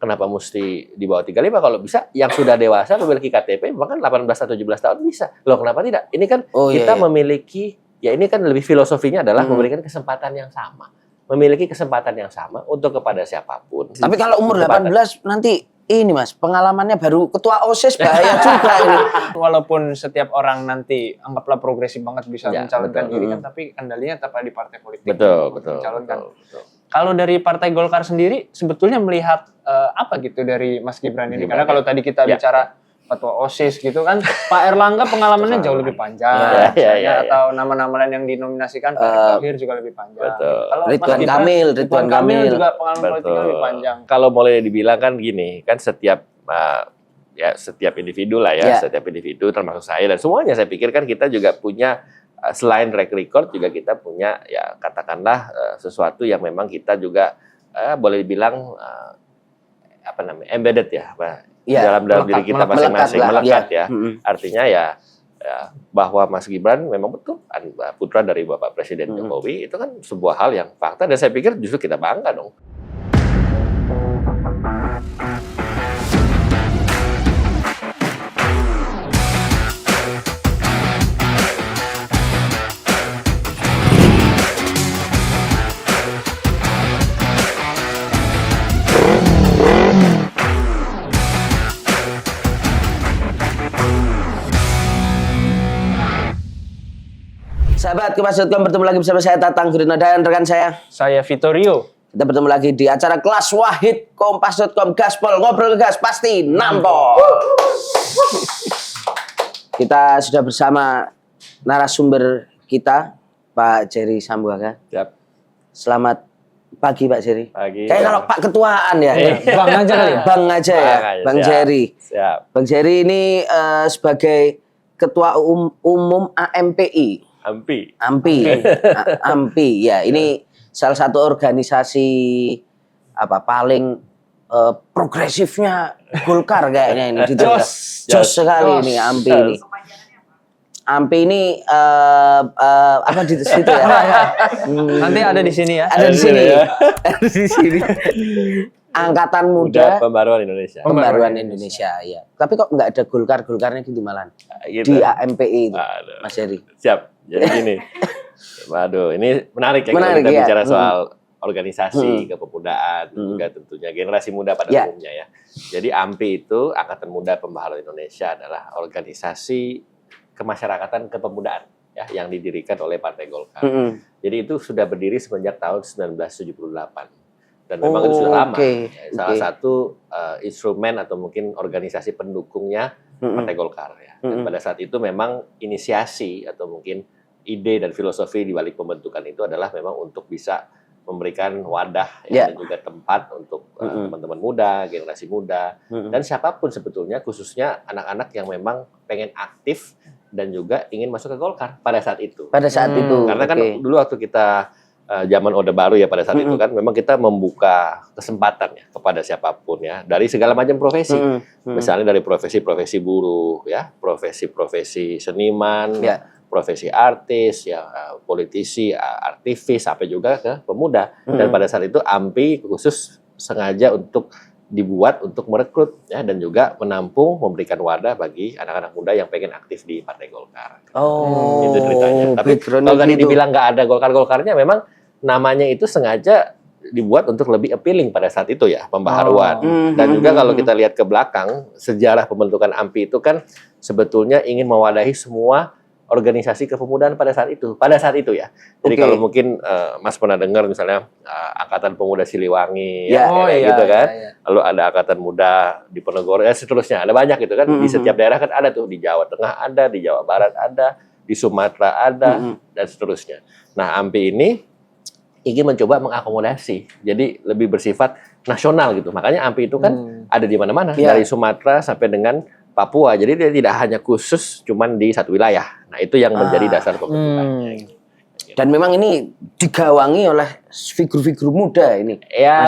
kenapa mesti di bawah 35? Kalau bisa yang sudah dewasa memiliki KTP bahkan 18 atau 17 tahun bisa. Loh kenapa tidak? Ini kan kita memiliki, ya ini kan lebih filosofinya adalah memberikan kesempatan yang sama. Memiliki kesempatan yang sama untuk kepada siapapun. Tapi kalau umur 18 nanti ini Mas, pengalamannya baru ketua OSIS bahaya juga ini. Walaupun setiap orang nanti anggaplah progresif banget bisa mencalonkan diri kan, tapi kendalinya tetap ada di partai politik. Betul. Kalau dari Partai Golkar sendiri sebetulnya melihat apa gitu dari Mas Gibran ini? Karena kalau tadi kita bicara ketua OSIS gitu kan, Pak Erlangga pengalamannya jauh lebih panjang. Atau nama-nama lain yang dinominasikan Pak Erick Thohir juga lebih panjang. Kalau Ridwan Kamil juga pengalaman politiknya lebih panjang. Kalau boleh dibilang kan gini, kan setiap individu lah ya, setiap individu termasuk saya dan semuanya saya pikir kan kita juga punya selain track record juga kita punya ya katakanlah sesuatu yang memang kita juga boleh dibilang embedded ya, dalam diri kita masing-masing melekat ya. Artinya ya bahwa Mas Gibran memang betul putra dari Bapak Presiden Jokowi itu kan sebuah hal yang fakta dan saya pikir justru kita bangga dong. Sahabat Kompas.com, bertemu lagi bersama saya Tatang Guritno dan rekan saya Vittorio. Kita bertemu lagi di acara kelas Wahid Kompas.com, gaspol ngobrol gas pasti nampol. Kita sudah bersama narasumber kita Pak Jerry Sambuaga. Siap. Selamat pagi Pak Jerry. Pagi. Kayak kalau Pak Ketuaan ya. Bang aja kali ya. Bang aja ya. Bang Jerry. Siap. Bang Jerry ini sebagai Ketua Umum AMPI. AMPI ya, ini salah satu organisasi paling progresifnya Golkar kayaknya ini. Jos sekali ini AMPI ini. AMPI ini apa di situ ya? Nanti ada di sini ya. Ada di sini. Ada di sini. Angkatan Muda Pembaruan Indonesia. Pembaruan Indonesia, ya. Tapi kok nggak ada Golkarnya gitu malah di AMPI itu, Mas Heri. Siap. Jadi gini, waduh, ini menarik ya kalau kita bicara soal organisasi kepemudaan, juga tentunya generasi muda pada umumnya ya. Jadi AMPI itu Angkatan Muda Pembaharuan Indonesia adalah organisasi kemasyarakatan kepemudaan ya yang didirikan oleh Partai Golkar. Jadi itu sudah berdiri semenjak tahun 1978. Dan memang itu sudah lama. Salah satu instrumen atau mungkin organisasi pendukungnya Partai Golkar ya. Dan pada saat itu memang inisiasi atau mungkin ide dan filosofi di balik pembentukan itu adalah memang untuk bisa memberikan wadah dan juga tempat untuk teman-teman muda, generasi muda, dan siapapun sebetulnya, khususnya anak-anak yang memang pengen aktif dan juga ingin masuk ke Golkar pada saat itu. Karena kan dulu waktu kita zaman Orde Baru ya pada saat itu kan memang kita membuka kesempatan ya kepada siapapun ya dari segala macam profesi. Misalnya dari profesi-profesi buruh ya, profesi-profesi seniman, profesi artis ya, politisi, aktivis sampai juga ke pemuda. Dan pada saat itu AMPI khusus sengaja untuk dibuat untuk merekrut ya dan juga menampung, memberikan wadah bagi anak-anak muda yang pengen aktif di Partai Golkar. Itu ceritanya. Tapi kalau tadi dibilang nggak ada Golkar-Golkarnya, memang namanya itu sengaja dibuat untuk lebih appealing pada saat itu ya, pembaharuan. Dan juga kalau kita lihat ke belakang, sejarah pembentukan AMPI itu kan sebetulnya ingin mewadahi semua organisasi kepemudaan pada saat itu ya. Jadi kalau mungkin Mas pernah dengar misalnya Angkatan Pemuda Siliwangi gitu kan. Lalu ada Angkatan Muda di Ponorogo seterusnya. Ada banyak gitu kan. Di setiap daerah kan ada tuh, di Jawa Tengah ada, di Jawa Barat ada, di Sumatera ada dan seterusnya. Nah, AMPI ini ingin mencoba mengakomodasi. Jadi lebih bersifat nasional gitu. Makanya AMPI itu kan ada di mana-mana dari Sumatera sampai dengan Papua. Jadi dia tidak hanya khusus cuman di satu wilayah. Nah, itu yang menjadi dasar pembentukannya. Dan memang ini digawangi oleh figur-figur muda ini. Ya,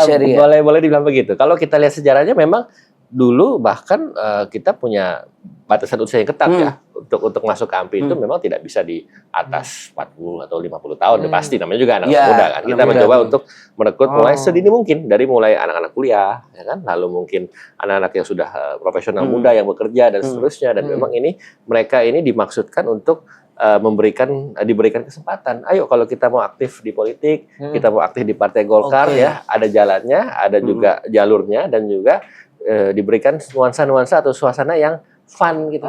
boleh dibilang begitu. Kalau kita lihat sejarahnya memang dulu bahkan kita punya batasan usia yang ketat ya untuk masuk ke AMPI itu memang tidak bisa di atas 40 atau 50 tahun pasti, namanya juga anak muda kan. Kita mencoba untuk merekrut mulai sedini mungkin, dari mulai anak-anak kuliah ya kan, lalu mungkin anak-anak yang sudah profesional muda yang bekerja dan seterusnya, dan memang mereka ini dimaksudkan untuk diberikan kesempatan. Ayo kalau kita mau aktif di politik, kita mau aktif di Partai Golkar ya, ada jalannya, ada juga jalurnya, dan juga diberikan nuansa-nuansa atau suasana yang fun gitu.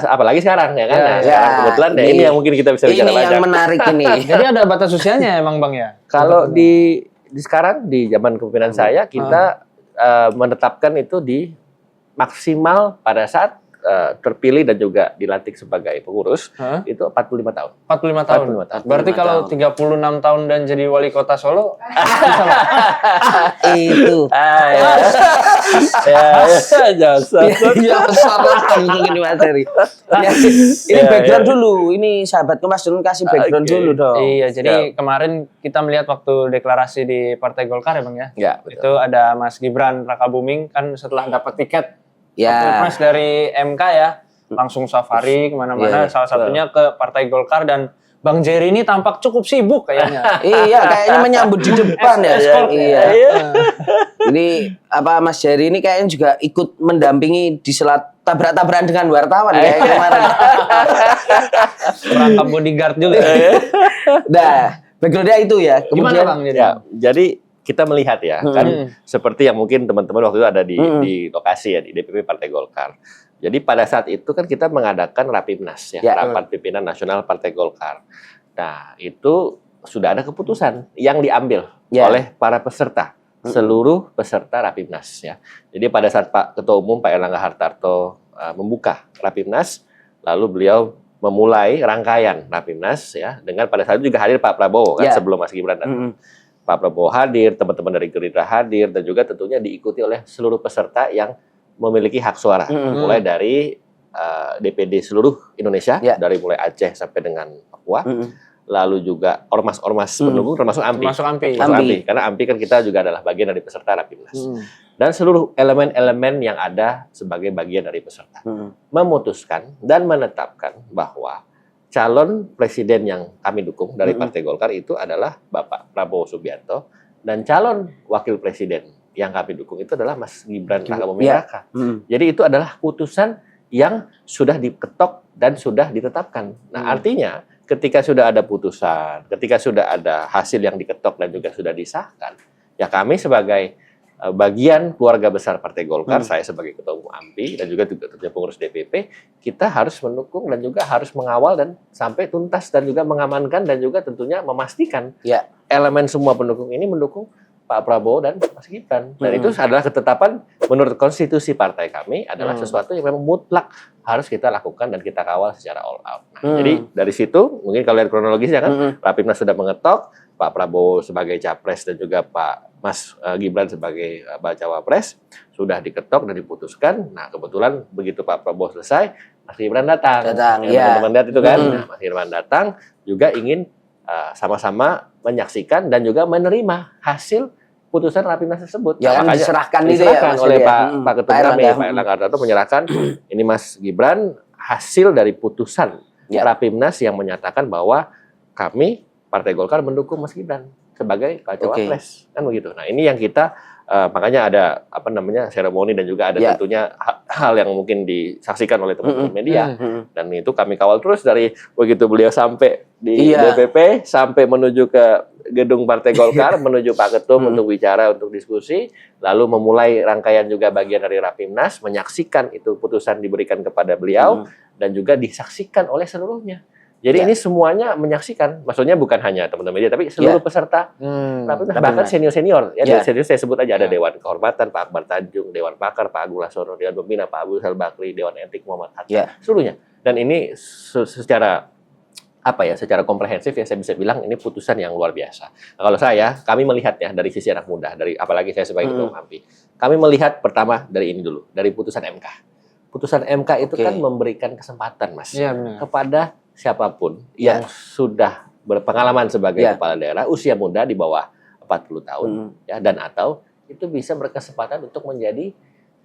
Apalagi sekarang ya kan. Sekarang kebetulan ini yang mungkin kita bisa bicara banyak. Ini yang menarik ini. Jadi ada batas usianya emang Bang ya? Kalau di sekarang di zaman kepemimpinan saya, kita menetapkan itu di maksimal pada saat terpilih dan juga dilantik sebagai pengurus itu 45 tahun. 45 tahun. Berarti kalau 36 tahun dan jadi wali kota Solo bisa itu. Ini materi. Ini background dulu. Ini sahabatku Mas Dun kasih background dulu dong. Iya, jadi kemarin kita melihat waktu deklarasi di Partai Golkar ya Bang ya. Ya, betul. Itu ada Mas Gibran Rakabuming kan setelah dapat tiket Pilpres Ya. dari MK ya, langsung safari kemana-mana, salah satunya ke Partai Golkar, dan Bang Jerry ini tampak cukup sibuk kayaknya. Iya, kayaknya menyambut di depan ya. Escort. Iya. Ini apa Mas Jerry ini kayaknya juga ikut mendampingi di selat tabrak-tabrakan dengan wartawan kayak kemarin. Perangkap bodyguard juga. Nah, backgroundnya itu ya. Gimana Bang Jerry? Ya, jadi kita melihat ya, kan seperti yang mungkin teman-teman waktu itu ada di lokasi ya, di DPP Partai Golkar. Jadi pada saat itu kan kita mengadakan Rapimnas ya, Rapat Pimpinan Nasional Partai Golkar. Nah, itu sudah ada keputusan yang diambil oleh para peserta, seluruh peserta Rapimnas ya. Jadi pada saat Pak Ketua Umum Pak Erlangga Hartarto membuka Rapimnas, lalu beliau memulai rangkaian Rapimnas ya, dengan pada saat itu juga hadir Pak Prabowo kan, sebelum Mas Gibran datang. Pak Prabowo hadir, teman-teman dari Gerindra hadir, dan juga tentunya diikuti oleh seluruh peserta yang memiliki hak suara, mulai dari DPD seluruh Indonesia, dari mulai Aceh sampai dengan Papua, lalu juga ormas-ormas pendukung, termasuk AMPI. Karena AMPI kan kita juga adalah bagian dari peserta Rapimnas. Dan seluruh elemen-elemen yang ada sebagai bagian dari peserta. Memutuskan dan menetapkan bahwa calon presiden yang kami dukung dari Partai Golkar itu adalah Bapak Prabowo Subianto, dan calon wakil presiden yang kami dukung itu adalah Mas Gibran Rakabuming Raka. Jadi itu adalah putusan yang sudah diketok dan sudah ditetapkan. Nah, artinya ketika sudah ada putusan, ketika sudah ada hasil yang diketok dan juga sudah disahkan, ya kami sebagai bagian keluarga besar Partai Golkar, saya sebagai Ketua Umum AMPI dan juga tentunya pengurus DPP, kita harus mendukung dan juga harus mengawal dan sampai tuntas, dan juga mengamankan dan juga tentunya memastikan elemen semua pendukung ini mendukung Pak Prabowo dan Mas Gibran. Dan itu adalah ketetapan menurut konstitusi partai kami, adalah sesuatu yang memang mutlak harus kita lakukan dan kita kawal secara all out. Nah, jadi dari situ mungkin kalau lihat kronologisnya kan, Rapimnas sudah mengetok, Pak Prabowo sebagai capres dan juga Pak Mas Gibran sebagai bacawa pres sudah diketok dan diputuskan. Nah, kebetulan begitu Pak Prabowo selesai, Mas Gibran datang. Teman-teman lihat itu kan. Nah, Mas Gibran datang juga ingin sama-sama menyaksikan dan juga menerima hasil putusan Rapimnas tersebut. Ya, makanya diserahkan oleh Pak Ketua kami, Pak Erlangga Hartarto menyerahkan ini Mas Gibran hasil dari putusan Rapimnas yang menyatakan bahwa kami Partai Golkar mendukung Mas Gibran sebagai bacawa pres, kan begitu. Nah, ini yang kita makanya ada seremoni dan juga ada tentunya hal yang mungkin disaksikan oleh teman-teman media, dan itu kami kawal terus dari begitu beliau sampai di DPP sampai menuju ke gedung Partai Golkar, menuju Pak Ketum untuk bicara, untuk diskusi, lalu memulai rangkaian juga bagian dari Rapimnas, menyaksikan itu putusan diberikan kepada beliau dan juga disaksikan oleh seluruhnya. Jadi ini semuanya menyaksikan, maksudnya bukan hanya teman-teman media, tapi seluruh peserta, bahkan senior-senior. Senior saya sebut aja, ada Dewan Kehormatan, Pak Akbar Tanjung, Dewan Pakar, Pak Agung Laksono, Dewan Pembina, Pak Abu Rizal Bakri, Dewan Etik Muhammad Hatta, seluruhnya. Dan ini secara secara komprehensif ya saya bisa bilang ini putusan yang luar biasa. Nah, kalau kami melihatnya dari sisi anak muda, apalagi saya sebagai Ketua Umum AMPI, kami melihat pertama dari ini dulu, dari putusan MK. Putusan MK itu kan memberikan kesempatan, Mas, kepada siapapun yang sudah berpengalaman sebagai kepala daerah, usia muda di bawah 40 tahun, dan atau itu bisa berkesempatan untuk menjadi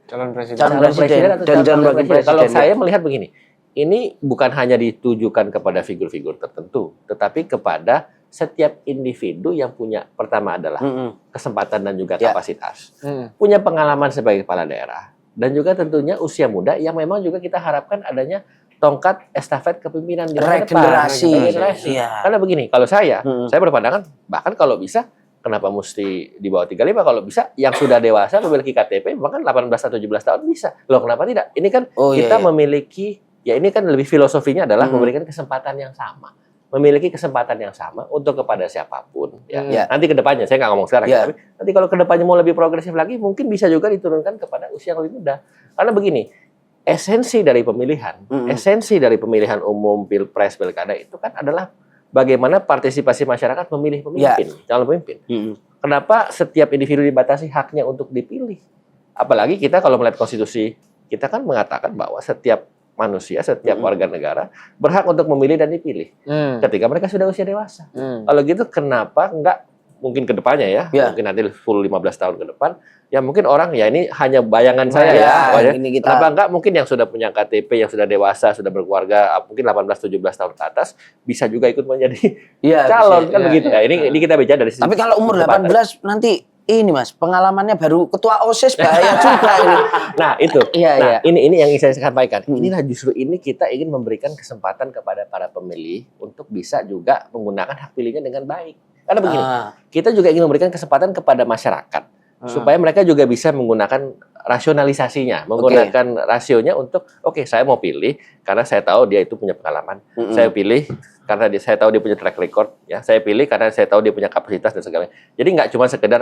calon presiden. Calon presiden atau dan calon wakil presiden. Kalau ya. saya melihat begini, ini bukan hanya ditujukan kepada figur-figur tertentu, tetapi kepada setiap individu yang punya, pertama adalah kesempatan dan juga kapasitas, punya pengalaman sebagai kepala daerah, dan juga tentunya usia muda yang memang juga kita harapkan adanya tongkat estafet kepemimpinan di masa depan. Regenerasi. Iya. Karena begini, kalau saya berpandangan bahkan kalau bisa kenapa mesti di bawah 35, kalau bisa yang sudah dewasa memiliki KTP bahkan 18 atau 17 tahun bisa. Loh kenapa tidak? Ini kan kita memiliki, ya ini kan lebih filosofinya adalah memberikan kesempatan yang sama. Memiliki kesempatan yang sama untuk kepada siapapun. Ya. Nanti ke depannya, saya nggak ngomong sekarang, tapi nanti kalau ke depannya mau lebih progresif lagi, mungkin bisa juga diturunkan kepada usia yang lebih muda. Karena begini, esensi dari pemilihan, esensi dari pemilihan umum, pilpres, pilkada itu kan adalah bagaimana partisipasi masyarakat memilih pemimpin, calon pemimpin. Kenapa setiap individu dibatasi haknya untuk dipilih? Apalagi kita kalau melihat konstitusi, kita kan mengatakan bahwa setiap manusia, setiap warga negara berhak untuk memilih dan dipilih ketika mereka sudah usia dewasa. Kalau gitu kenapa enggak mungkin ke depannya mungkin nanti full 15 tahun ke depan, ya mungkin orang, ya ini hanya bayangan saya kenapa enggak mungkin yang sudah punya KTP, yang sudah dewasa, sudah berkeluarga, mungkin 18-17 tahun ke atas bisa juga ikut menjadi calon kan begitu. Ini kita bicara dari sisi. Tapi kalau umur 18 nanti ini Mas, pengalamannya baru ketua OSIS bahaya juga ini. Nah, itu. Ini yang ingin saya sampaikan. Inilah justru ini kita ingin memberikan kesempatan kepada para pemilih untuk bisa juga menggunakan hak pilihnya dengan baik. Karena begini, kita juga ingin memberikan kesempatan kepada masyarakat supaya mereka juga bisa menggunakan rasionalisasinya, menggunakan rasionya untuk saya mau pilih karena saya tahu dia itu punya pengalaman. Saya pilih karena saya tahu dia punya track record, ya. Saya pilih karena saya tahu dia punya kapasitas dan segala. Jadi nggak cuma sekedar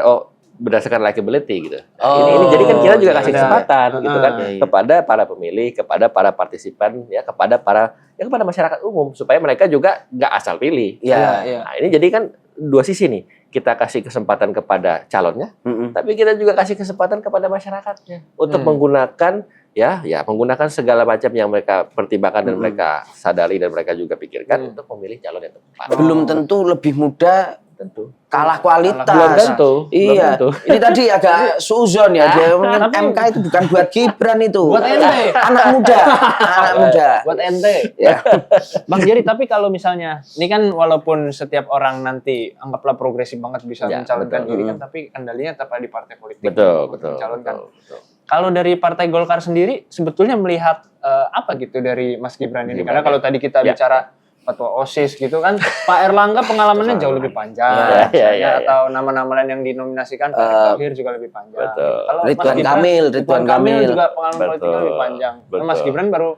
berdasarkan likability gitu. Ini jadi kan kita juga kasih kesempatan gitu kan kepada para pemilih, kepada para partisipan, ya, kepada masyarakat umum supaya mereka juga nggak asal pilih. Nah, ini jadi kan dua sisi nih. Kita kasih kesempatan kepada calonnya, tapi kita juga kasih kesempatan kepada masyarakatnya untuk menggunakan menggunakan segala macam yang mereka pertimbangkan dan mereka sadari dan mereka juga pikirkan untuk memilih calon yang tepat. Belum tentu lebih muda, tentu kalah kualitas. Belum tentu. Iya. Belum tentu. Ini tadi agak suzon ya. Dia MK itu bukan buat Gibran itu. Buat ente. Anak muda. Anak muda. Buat ente. Ya. Bang Jerry, tapi kalau misalnya ini kan walaupun setiap orang nanti anggaplah progresif banget bisa mencalonkan diri kan, tapi kendalinya tetap ada di partai politik. Betul. Mencalonkan. Kalau dari Partai Golkar sendiri sebetulnya melihat apa gitu dari Mas Gibran ini? Karena kalau tadi kita bicara ketua OSIS gitu kan, Pak Erlangga pengalamannya jauh lebih panjang, atau nama-nama lain yang dinominasikan Pak Thohir juga lebih panjang. Kalau Ridwan Kamil juga pengalaman politiknya lebih panjang. Nah, Mas Gibran baru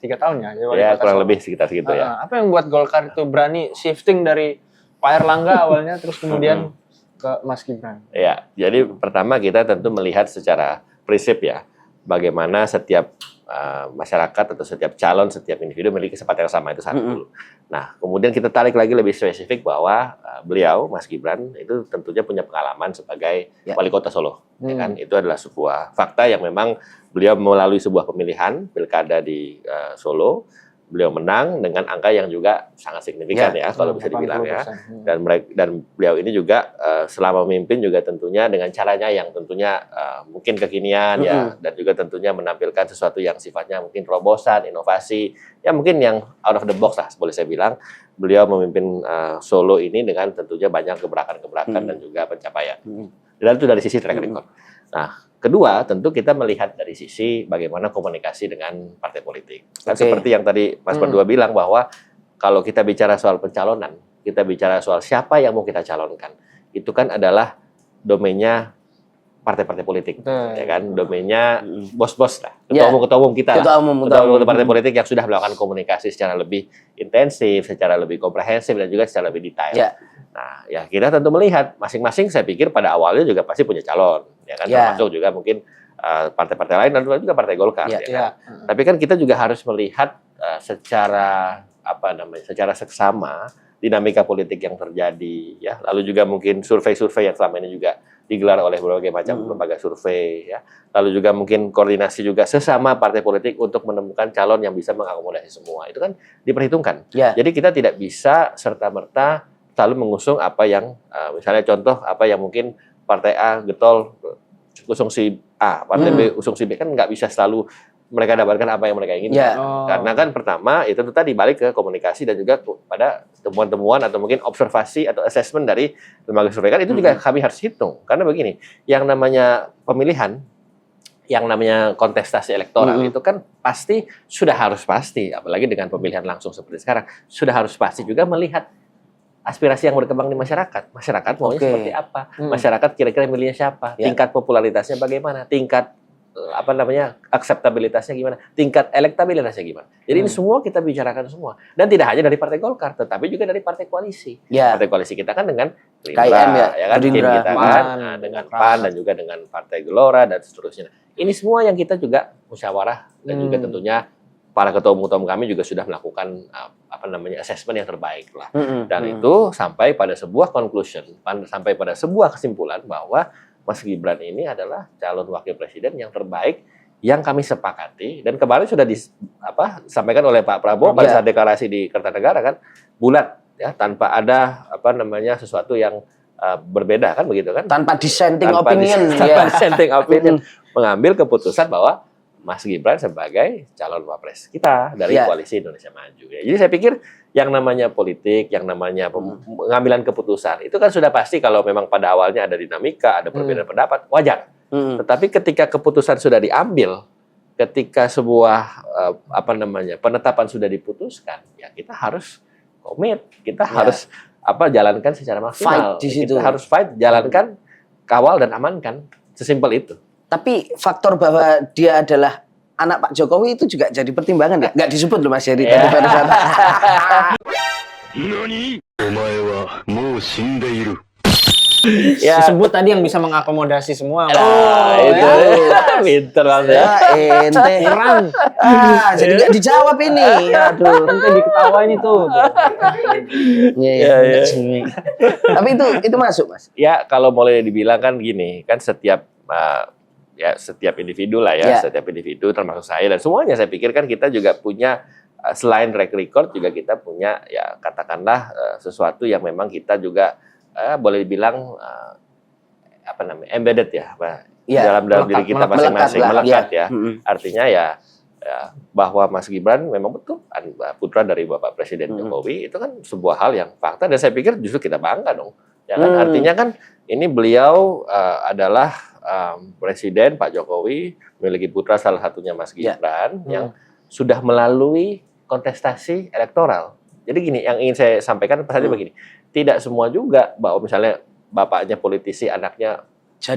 3 tahun ya. Kurang lebih sekitar segitu ya. Apa yang membuat Golkar itu berani shifting dari Pak Erlangga awalnya terus kemudian ke Mas Gibran? Ya, jadi pertama kita tentu melihat secara prinsip ya, bagaimana setiap masyarakat atau setiap calon, setiap individu memiliki kesempatan yang sama, itu satu dulu. Nah, kemudian kita tarik lagi lebih spesifik bahwa beliau, Mas Gibran, itu tentunya punya pengalaman sebagai wali kota Solo. Ya kan? Itu adalah sebuah fakta yang memang beliau melalui sebuah pemilihan pilkada di Solo, beliau menang dengan angka yang juga sangat signifikan kalau bisa dibilang ya. Dan beliau ini juga selama memimpin juga tentunya dengan caranya yang tentunya mungkin kekinian dan juga tentunya menampilkan sesuatu yang sifatnya mungkin terobosan, inovasi, ya mungkin yang out of the box lah boleh saya bilang. Beliau memimpin Solo ini dengan tentunya banyak gebrakan-gebrakan dan juga pencapaian. Dan itu dari sisi track record. Nah, kedua, tentu kita melihat dari sisi bagaimana komunikasi dengan partai politik. Kan seperti yang tadi Mas Berdua bilang bahwa kalau kita bicara soal pencalonan, kita bicara soal siapa yang mau kita calonkan, itu kan adalah domainnya partai-partai politik, ya kan, domainnya bos-bos lah, ketua umum kita, ketua umum partai politik yang sudah melakukan komunikasi secara lebih intensif, secara lebih komprehensif dan juga secara lebih detail. Nah, ya kita tentu melihat masing-masing, saya pikir pada awalnya juga pasti punya calon, ya kan, termasuk juga mungkin partai-partai lain dan juga partai Golkar, ya kan? Tapi kan kita juga harus melihat secara secara seksama dinamika politik yang terjadi, ya, lalu juga mungkin survei-survei yang selama ini juga digelar oleh berbagai macam lembaga survei, ya, lalu juga mungkin koordinasi juga sesama partai politik untuk menemukan calon yang bisa mengakomodasi semua, itu kan diperhitungkan. Jadi kita tidak bisa serta-merta selalu mengusung apa yang misalnya contoh apa yang mungkin partai A getol usung si A, partai B usung si B, kan nggak bisa selalu mereka dapatkan apa yang mereka inginkan. Karena kan pertama itu tadi balik ke komunikasi dan juga pada temuan-temuan atau mungkin observasi atau assessment dari lembaga survei kan itu juga kami harus hitung. Karena begini, yang namanya pemilihan, yang namanya kontestasi elektoral itu kan sudah harus pasti, apalagi dengan pemilihan langsung seperti sekarang, sudah harus pasti juga melihat aspirasi yang berkembang di masyarakat. Masyarakat maunya seperti apa? Masyarakat kira-kira milihnya siapa? Tingkat popularitasnya bagaimana? Tingkat akseptabilitasnya gimana? Tingkat elektabilitasnya gimana? Jadi ini semua kita bicarakan semua. Dan tidak hanya dari Partai Golkar, tetapi juga dari partai koalisi. Partai koalisi kita kan dengan Gerindra, ya kan? Tim kita kan, dengan PAN dan juga dengan Partai Gelora dan seterusnya. Ini semua yang kita juga musyawarah dan juga tentunya para ketua umum kami juga sudah melakukan assessment yang terbaik lah. Dan itu sampai pada sebuah conclusion, sampai pada sebuah kesimpulan bahwa Mas Gibran ini adalah calon wakil presiden yang terbaik yang kami sepakati dan kemarin sudah disampaikan oleh Pak Prabowo pada saat deklarasi di Kertanegara kan bulat ya, tanpa ada sesuatu yang berbeda kan begitu kan, tanpa dissenting opinion, mengambil keputusan bahwa Mas Gibran sebagai calon wapres kita dari Koalisi Indonesia Maju. Ya. Jadi saya pikir yang namanya politik, yang namanya pengambilan keputusan itu kan sudah pasti kalau memang pada awalnya ada dinamika, ada perbedaan pendapat, wajar. Tetapi ketika keputusan sudah diambil, ketika sebuah penetapan sudah diputuskan, ya kita harus komit, kita harus jalankan secara maksimal. Kita harus fight, jalankan, kawal dan amankan, sesimpel itu. Tapi faktor bahwa dia adalah anak Pak Jokowi itu juga jadi pertimbangan nggak? Nggak disebut loh Mas Heri tadi pada saat. Ya. Disebut tadi yang bisa mengakomodasi semua. Itu pinter banget ya. Ente kurang. Jadi nggak dijawab ini. Aduh, ente diketawain itu. Tapi itu masuk Mas. Ya kalau boleh dibilang kan gini, kan setiap individu lah ya, setiap individu termasuk saya dan semuanya saya pikir kan kita juga punya selain track record juga kita punya ya katakanlah sesuatu yang memang kita juga boleh dibilang embedded ya, dalam diri kita masing-masing melekat ya. Artinya ya bahwa Mas Gibran memang betul putra dari Bapak Presiden Jokowi itu kan sebuah hal yang fakta dan saya pikir justru kita bangga dong. Ya kan artinya kan ini beliau adalah Presiden Pak Jokowi memiliki putra salah satunya Mas Gibran yang sudah melalui kontestasi elektoral. Jadi gini, yang ingin saya sampaikan saja begini, tidak semua juga bahwa misalnya bapaknya politisi, anaknya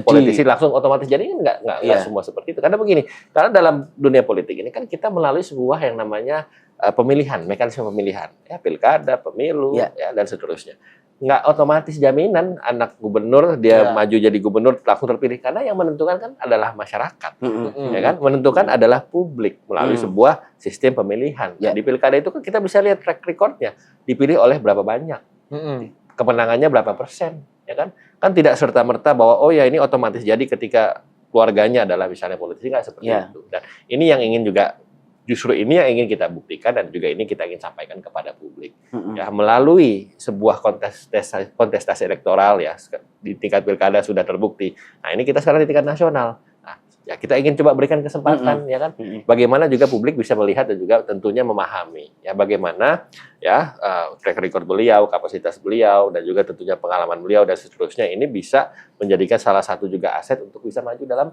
politisi langsung otomatis jadi nggak semua seperti itu. Karena begini, karena dalam dunia politik ini kan kita melalui sebuah yang namanya pemilihan, mekanisme pemilihan, ya pilkada, pemilu, ya dan seterusnya. Nggak otomatis jaminan anak gubernur dia maju jadi gubernur langsung terpilih karena yang menentukan kan adalah masyarakat, ya kan menentukan adalah publik melalui sebuah sistem pemilihan. Di pilkada itu kan kita bisa lihat track recordnya dipilih oleh berapa banyak, kemenangannya berapa persen, ya kan tidak serta merta bahwa oh ya ini otomatis jadi ketika keluarganya adalah misalnya politisi, nggak seperti itu. Dan ini yang ingin juga justru ini yang ingin kita buktikan dan juga ini kita ingin sampaikan kepada publik. Ya, melalui sebuah kontestasi elektoral ya di tingkat pilkada sudah terbukti. Nah, ini kita sekarang di tingkat nasional. Nah, ya kita ingin coba berikan kesempatan ya kan. Bagaimana juga publik bisa melihat dan juga tentunya memahami ya bagaimana ya track record beliau, kapasitas beliau dan juga tentunya pengalaman beliau dan seterusnya ini bisa menjadikan salah satu juga aset untuk bisa maju dalam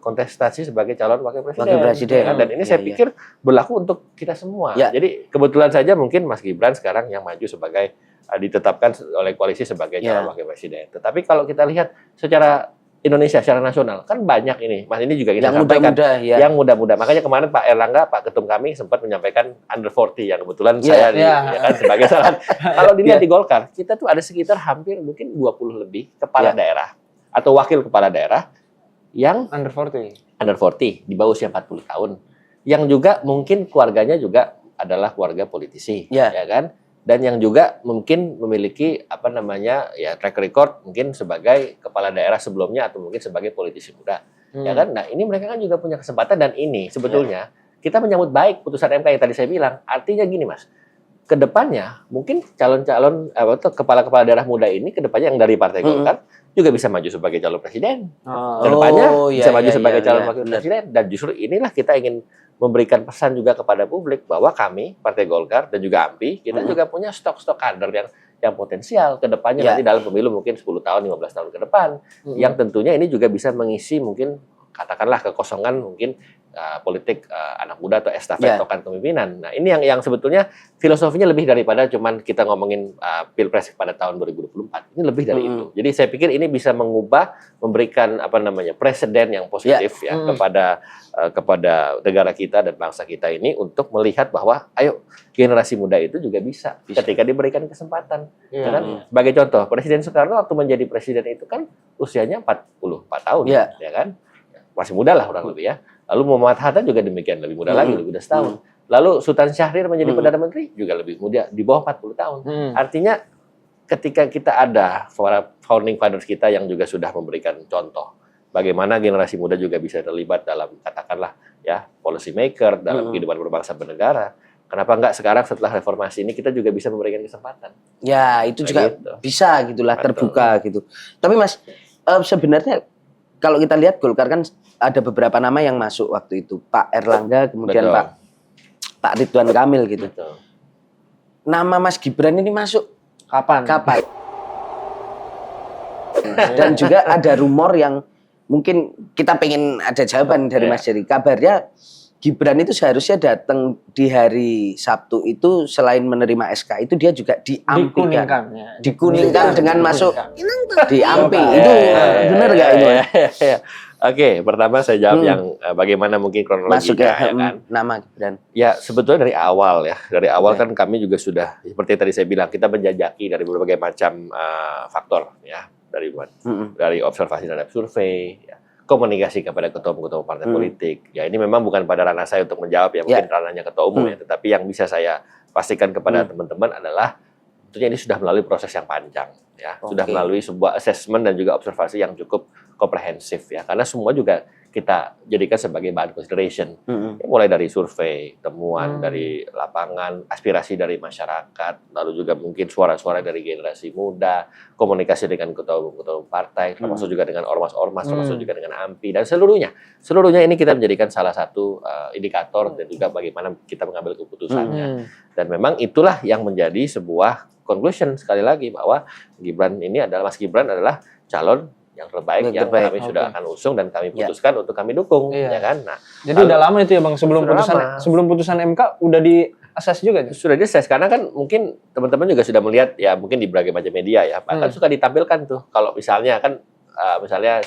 kontestasi sebagai calon wakil presiden. Dan ini saya pikir berlaku untuk kita semua. Jadi kebetulan saja mungkin Mas Gibran sekarang yang maju sebagai ditetapkan oleh koalisi sebagai calon wakil presiden. Tetapi kalau kita lihat secara Indonesia, secara nasional kan banyak ini. Mas ini juga kita sampaikan yang muda-muda. Makanya kemarin Pak Erlangga, Pak Ketum kami sempat menyampaikan under 40 yang kebetulan saya ya kan sebagai salah. Kalau dilihat di Golkar, kita tuh ada sekitar hampir mungkin 20 lebih kepala daerah atau wakil kepala daerah yang under 40 di bawah usia 40 tahun yang juga mungkin keluarganya juga adalah keluarga politisi ya kan dan yang juga mungkin memiliki track record mungkin sebagai kepala daerah sebelumnya atau mungkin sebagai politisi muda ya kan. Nah ini mereka kan juga punya kesempatan dan ini sebetulnya kita menyambut baik putusan MK yang tadi saya bilang. Artinya gini Mas, kedepannya mungkin calon-calon kepala-kepala daerah muda ini kedepannya yang dari Partai Golkar juga bisa maju sebagai calon presiden. Kedepannya bisa maju sebagai calon wakil presiden, dan justru inilah kita ingin memberikan pesan juga kepada publik bahwa kami Partai Golkar dan juga AMPI kita juga punya stok-stok kader yang potensial kedepannya nanti dalam pemilu mungkin 10 tahun 15 tahun ke depan, yang tentunya ini juga bisa mengisi mungkin katakanlah kekosongan mungkin politik anak muda atau estafet token kepemimpinan. Nah, ini yang sebetulnya filosofinya lebih daripada cuman kita ngomongin Pilpres pada tahun 2024. Ini lebih dari itu. Jadi saya pikir ini bisa mengubah, memberikan presiden yang positif ya kepada negara kita dan bangsa kita ini untuk melihat bahwa ayo generasi muda itu juga bisa. Ketika diberikan kesempatan. Kan? Sebagai contoh, Presiden Soekarno waktu menjadi presiden itu kan usianya 44 tahun, ya kan? Masih muda lah kurang lebih ya. Lalu Muhammad Hatta juga demikian, lebih muda lagi, lebih muda setahun. Lalu Sultan Syahrir menjadi Perdana Menteri juga lebih muda, di bawah 40 tahun. Artinya ketika kita ada founding fathers kita yang juga sudah memberikan contoh bagaimana generasi muda juga bisa terlibat dalam katakanlah ya policy maker dalam kehidupan berbangsa bernegara. Kenapa enggak sekarang setelah reformasi ini kita juga bisa memberikan kesempatan? Ya, itu juga bisa gitulah, terbuka gitu. Tapi Mas, sebenarnya kalau kita lihat Golkar kan ada beberapa nama yang masuk waktu itu, Pak Erlangga, kemudian Pak Ridwan Kamil gitu. Nama Mas Gibran ini masuk kapan? Dan juga ada rumor yang mungkin kita pengen ada jawaban dari Mas Jerry. Kabarnya Gibran itu seharusnya datang di hari Sabtu itu selain menerima SK itu dia juga dikuningkan dengan masuk di AMPI. Itu benar nggak itu? Oke, pertama saya jawab yang bagaimana mungkin kronologinya ya kan. Nama Gibran. Ya sebetulnya dari awal kan kami juga sudah seperti tadi saya bilang kita menjajaki dari berbagai macam faktor ya, dari observasi terhadap survei, komunikasi kepada ketua-ketua partai politik. Ya ini memang bukan pada ranah saya untuk menjawab ya, mungkin ranahnya ketua umum ya, tetapi yang bisa saya pastikan kepada teman-teman adalah tentunya ini sudah melalui proses yang panjang ya, sudah melalui sebuah assessment dan juga observasi yang cukup komprehensif ya, karena semua juga kita jadikan sebagai bahan consideration. Ya, mulai dari survei, temuan dari lapangan, aspirasi dari masyarakat, lalu juga mungkin suara-suara dari generasi muda, komunikasi dengan ketua-ketua partai, termasuk juga dengan ormas-ormas, termasuk juga dengan AMPI dan seluruhnya. Seluruhnya ini kita menjadikan salah satu indikator dan juga bagaimana kita mengambil keputusannya. Dan memang itulah yang menjadi sebuah conclusion sekali lagi bahwa Mas Gibran adalah calon yang terbaik yang kami sudah akan usung dan kami putuskan untuk kami dukung, ya kan? Nah, jadi udah lama itu ya Bang, sebelum putusan MK udah di-assess juga? Sudah di-assess, karena kan mungkin teman-teman juga sudah melihat ya mungkin di berbagai macam media ya, bahkan suka ditampilkan tuh kalau misalnya kan misalnya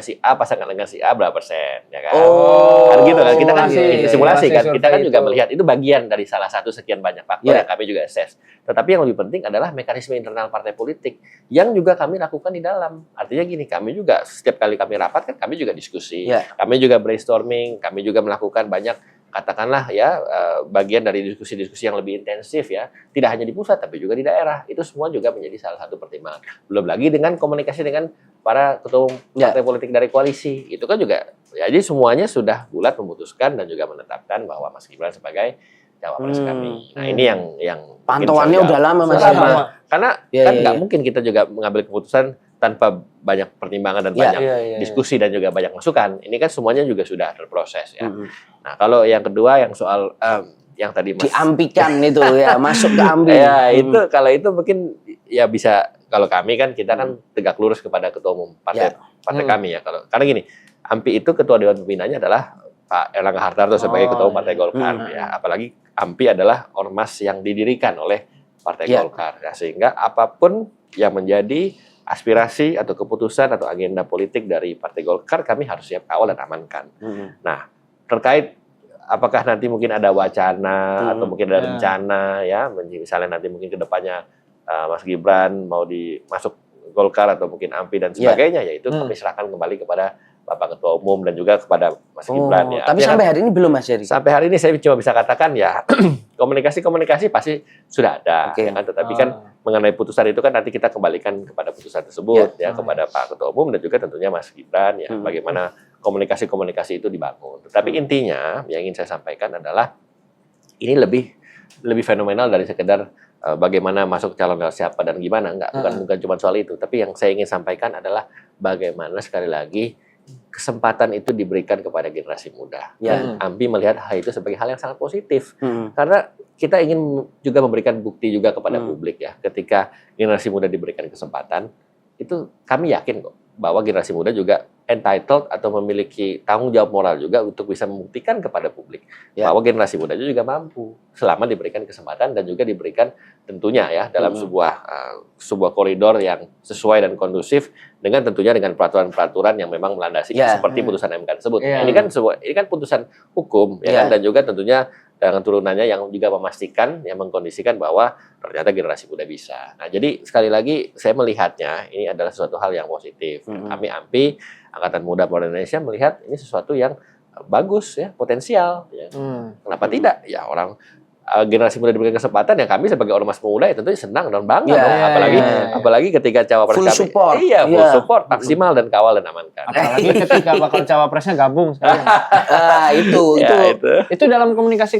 si A pasangan dengan si A berapa persen, ya kan? Kan gitu kan, kita kan simulasi kan, kita kan juga melihat itu bagian dari salah satu sekian banyak faktor yang kami juga assess. Tetapi yang lebih penting adalah mekanisme internal partai politik yang juga kami lakukan di dalam. Artinya gini, kami juga setiap kali kami rapat kan kami juga diskusi, kami juga brainstorming, kami juga melakukan banyak katakanlah ya bagian dari diskusi-diskusi yang lebih intensif ya, tidak hanya di pusat tapi juga di daerah. Itu semua juga menjadi salah satu pertimbangan. Belum lagi dengan komunikasi dengan para ketua partai politik dari koalisi, itu kan juga jadi semuanya sudah bulat memutuskan dan juga menetapkan bahwa Mas Gibran sebagai cawapres kami. Nah ini yang pantauannya udah lama Mas. Karena kan nggak mungkin kita juga mengambil keputusan tanpa banyak pertimbangan dan banyak diskusi dan juga banyak masukan. Ini kan semuanya juga sudah terproses ya. Nah kalau yang kedua yang soal yang tadi Mas diampikan itu ya, masuk ke AMPI. Ya itu kalau itu mungkin ya bisa, kalau kami kan kita kan tegak lurus kepada ketua umum partai kami ya, karena gini, AMPI itu ketua dewan pembinanya adalah Pak Erlangga Hartarto sebagai ketua umum partai Golkar ya, apalagi AMPI adalah ormas yang didirikan oleh partai Golkar ya, sehingga apapun yang menjadi aspirasi atau keputusan atau agenda politik dari partai Golkar kami harus siap kawal dan amankan. Nah terkait apakah nanti mungkin ada wacana atau mungkin ada rencana ya, misalnya nanti mungkin kedepannya Mas Gibran mau masuk Golkar atau mungkin AMPI dan sebagainya, yaitu kami serahkan kembali kepada Bapak Ketua Umum dan juga kepada Mas Gibran ya. Tapi sampai hari ini belum Mas Jerry? Sampai hari ini saya cuma bisa katakan ya komunikasi pasti sudah ada, ya kan? Tetapi kan mengenai putusan itu kan nanti kita kembalikan kepada putusan tersebut ya, kepada Pak Ketua Umum dan juga tentunya Mas Gibran ya, bagaimana komunikasi itu dibangun. Tetapi intinya yang ingin saya sampaikan adalah ini lebih lebih fenomenal dari sekedar bagaimana masuk calon lewat siapa dan gimana, bukan cuma soal itu. Tapi yang saya ingin sampaikan adalah bagaimana sekali lagi kesempatan itu diberikan kepada generasi muda. Dan AMPI melihat hal itu sebagai hal yang sangat positif. Karena kita ingin juga memberikan bukti juga kepada publik ya. Ketika generasi muda diberikan kesempatan, itu kami yakin kok bahwa generasi muda juga entitled atau memiliki tanggung jawab moral juga untuk bisa membuktikan kepada publik bahwa generasi muda juga mampu selama diberikan kesempatan dan juga diberikan tentunya ya dalam sebuah koridor yang sesuai dan kondusif dengan tentunya dengan peraturan-peraturan yang memang melandasi seperti putusan MK tersebut. Ini kan putusan hukum ya kan, dan juga tentunya dengan turunannya yang juga memastikan, yang mengkondisikan bahwa ternyata generasi muda bisa. Nah, jadi sekali lagi saya melihatnya ini adalah sesuatu hal yang positif. Kami AMPI, Angkatan Muda Pemuda Indonesia melihat ini sesuatu yang bagus ya, potensial. Ya. Kenapa tidak? Ya orang generasi muda diberikan kesempatan, yang kami sebagai ormas pemuda ya tentu senang dan bangga dong. Apalagi ketika cawapres full kami support. Full support, maksimal dan kawal dan amankan. Apalagi ketika bakal cawapresnya gabung sekalian. Itu dalam komunikasi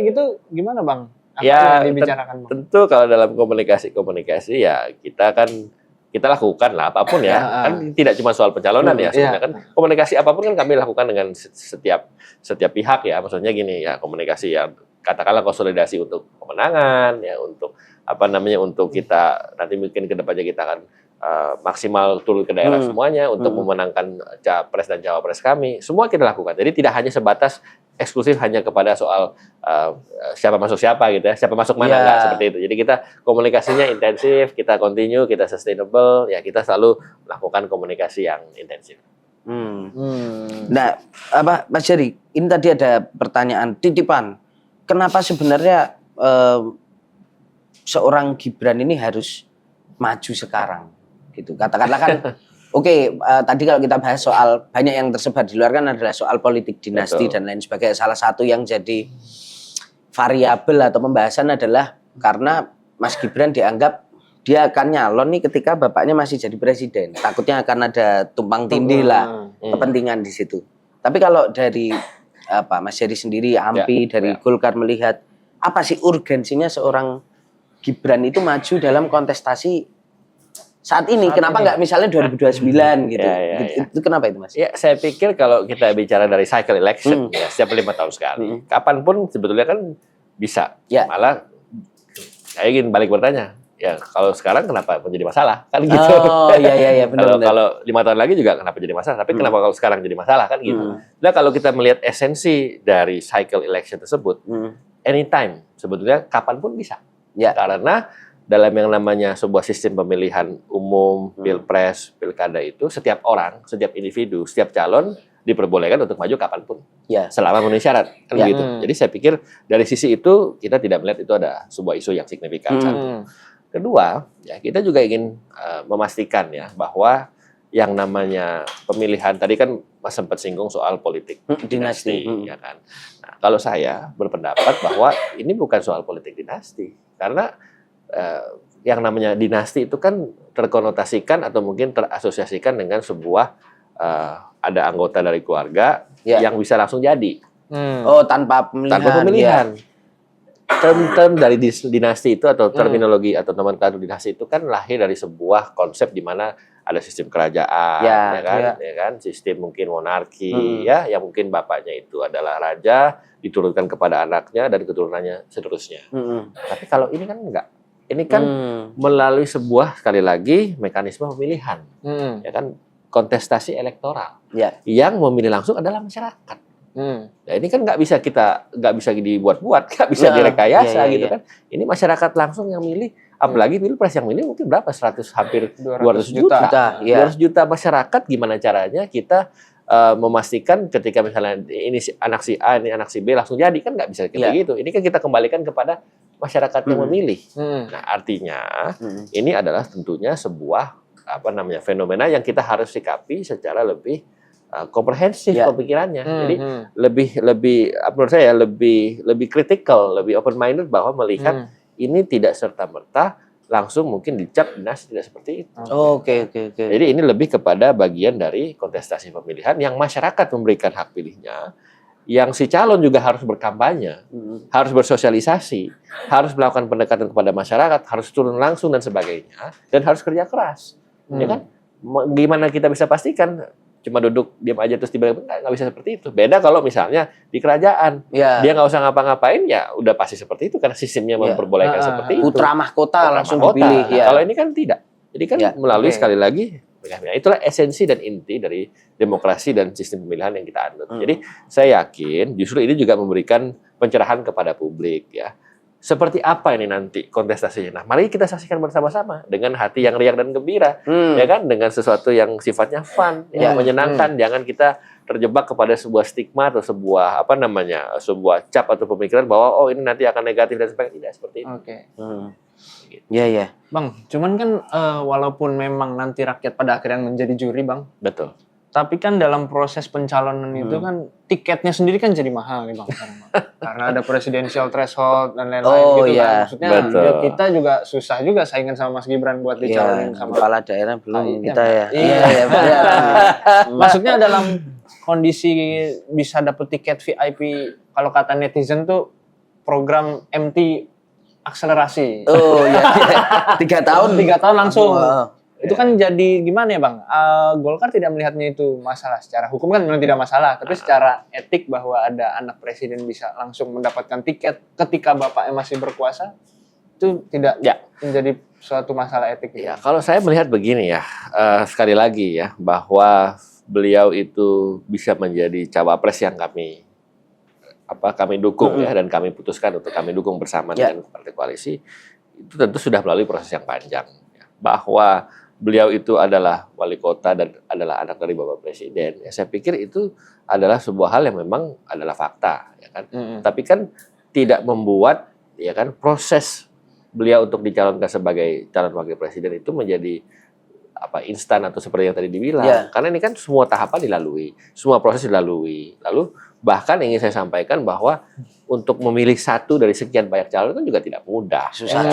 gitu gimana Bang? Apa yang dibicarakan Bang? Tentu kalau dalam komunikasi ya kita lakukan lah apapun ya. Kan tidak cuma soal pencalonan ya sebenarnya kan komunikasi apapun kan kami lakukan dengan setiap pihak ya. Maksudnya gini ya, komunikasi ya katakanlah konsolidasi untuk kemenangan ya, untuk untuk kita nanti mungkin ke depannya kita akan maksimal turun ke daerah semuanya untuk memenangkan capres dan cawapres kami. Semua kita lakukan. Jadi tidak hanya sebatas eksklusif hanya kepada soal siapa masuk siapa gitu ya, siapa masuk mana, enggak seperti itu. Jadi kita komunikasinya intensif, kita continue, kita sustainable, ya kita selalu melakukan komunikasi yang intensif. Nah, Mas Jerry, ini tadi ada pertanyaan titipan. Kenapa sebenarnya seorang Gibran ini harus maju sekarang? Gitu. Katakanlah kan, tadi kalau kita bahas soal banyak yang tersebar di luar kan adalah soal politik dinasti dan lain sebagainya. Salah satu yang jadi variabel atau pembahasan adalah karena Mas Gibran dianggap dia akan nyalon nih ketika bapaknya masih jadi presiden. Takutnya akan ada tumpang tindih lah kepentingan di situ. Tapi kalau dari Mas Jerry sendiri, AMPI dari Golkar melihat apa sih urgensinya seorang Gibran itu maju dalam kontestasi saat ini? Kenapa nggak misalnya 2029 gitu? Itu kenapa itu Mas? Ya, saya pikir kalau kita bicara dari cycle election ya setiap 5 tahun sekali, kapanpun sebetulnya kan bisa. Malah saya ingin balik bertanya. Ya kalau sekarang kenapa menjadi masalah kan gitu? Benar. Kalau 5 tahun lagi juga kenapa jadi masalah? Tapi kenapa kalau sekarang jadi masalah kan gitu? Nah kalau kita melihat esensi dari cycle election tersebut, anytime sebetulnya kapanpun bisa. Karena dalam yang namanya sebuah sistem pemilihan umum, pilpres, pilkada itu setiap orang, setiap individu, setiap calon diperbolehkan untuk maju kapanpun, selama memenuhi syarat kan gitu. Jadi saya pikir dari sisi itu kita tidak melihat itu ada sebuah isu yang signifikan. Satu. Kedua, ya kita juga ingin memastikan ya bahwa yang namanya pemilihan tadi kan Mas sempat singgung soal politik dinasti, ya kan. Nah, kalau saya berpendapat bahwa ini bukan soal politik dinasti, karena yang namanya dinasti itu kan terkonotasikan atau mungkin terasosiasikan dengan sebuah ada anggota dari keluarga yang bisa langsung jadi. Tanpa pemilihan. Term dari dinasti itu atau terminologi atau nomenklatur dinasti itu kan lahir dari sebuah konsep di mana ada sistem kerajaan, ya kan, sistem mungkin monarki, yang mungkin bapaknya itu adalah raja, diturunkan kepada anaknya dan keturunannya seterusnya. Tapi kalau ini kan enggak, ini kan melalui sebuah sekali lagi mekanisme pemilihan, ya kan, kontestasi elektoral, yang memilih langsung adalah masyarakat. Ya ini kan nggak bisa dibuat-buat, nggak bisa direkayasa gitu kan. Ini masyarakat langsung yang milih, apalagi pilpres yang milih mungkin berapa? Hampir 200 juta. 200 juta masyarakat, gimana caranya kita memastikan ketika misalnya ini anak si A, ini anak si B langsung jadi, kan nggak bisa kayak gitu. Ini kan kita kembalikan kepada masyarakat yang memilih. Nah artinya ini adalah tentunya sebuah fenomena yang kita harus sikapi secara lebih komprehensif pemikirannya. Jadi lebih menurut saya lebih kritikal, lebih open minded bahwa melihat ini tidak serta-merta langsung mungkin dicap dinasti, tidak seperti itu. Oke. Jadi ini lebih kepada bagian dari kontestasi pemilihan yang masyarakat memberikan hak pilihnya yang si calon juga harus berkampanye, harus bersosialisasi, harus melakukan pendekatan kepada masyarakat, harus turun langsung dan sebagainya, dan harus kerja keras, ya kan? Gimana kita bisa pastikan cuma duduk diam aja terus tiba-tiba nggak bisa seperti itu. Beda kalau misalnya di kerajaan, dia nggak usah ngapa-ngapain, ya udah pasti seperti itu karena sistemnya memperbolehkan seperti itu. Putra mahkota langsung dipilih. Nah, kalau ini kan tidak, jadi kan melalui sekali lagi. Itulah esensi dan inti dari demokrasi dan sistem pemilihan yang kita anut. Jadi saya yakin justru ini juga memberikan pencerahan kepada publik ya. Seperti apa ini nanti kontestasinya? Nah, mari kita saksikan bersama-sama dengan hati yang riang dan gembira, ya kan? Dengan sesuatu yang sifatnya fun, yang menyenangkan. Jangan kita terjebak kepada sebuah stigma atau sebuah sebuah cap atau pemikiran bahwa oh ini nanti akan negatif dan sebagainya. Tidak seperti itu. Iya. Bang, cuman kan walaupun memang nanti rakyat pada akhirnya menjadi juri, Bang. Betul. Tapi kan dalam proses pencalonan itu kan tiketnya sendiri kan jadi mahal nih, Bang. Karena ada presidensial threshold dan lain-lain gitu kan. Maksudnya kita juga susah juga saingan sama Mas Gibran buat dicalonin sama kepala daerah belum kita ya. Iya. Maksudnya dalam kondisi bisa dapet tiket VIP, kalau kata netizen tuh program MT akselerasi. Oh iya. 3 tahun langsung. Itu kan jadi gimana ya, Bang? Golkar tidak melihatnya itu masalah secara hukum kan memang tidak masalah, tapi secara etik bahwa ada anak presiden bisa langsung mendapatkan tiket ketika bapaknya masih berkuasa itu tidak menjadi suatu masalah etik. Ya, kalau saya melihat begini ya, sekali lagi ya, bahwa beliau itu bisa menjadi cawapres yang kami dukung ya, dan kami putuskan untuk kami dukung bersama dengan partai koalisi, itu tentu sudah melalui proses yang panjang ya. Bahwa beliau itu adalah wali kota dan adalah anak dari Bapak Presiden, ya saya pikir itu adalah sebuah hal yang memang adalah fakta ya kan. Tapi kan tidak membuat ya kan proses beliau untuk dicalonkan sebagai calon wakil presiden itu menjadi instan atau seperti yang tadi dibilang. Karena ini kan semua tahapan dilalui, semua proses dilalui. Lalu bahkan ingin saya sampaikan bahwa untuk memilih satu dari sekian banyak calon kan juga tidak mudah. Susah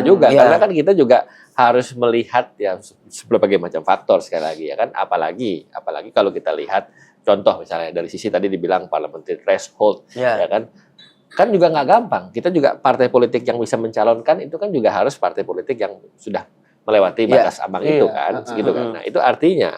juga. Karena kan kita juga harus melihat ya berbagai macam faktor sekali lagi ya kan. Apalagi kalau kita lihat contoh misalnya dari sisi tadi dibilang parliamentary threshold ya kan. Kan juga nggak gampang. Kita juga partai politik yang bisa mencalonkan itu kan juga harus partai politik yang sudah melewati batas ambang itu kan, gitu kan. Nah, itu artinya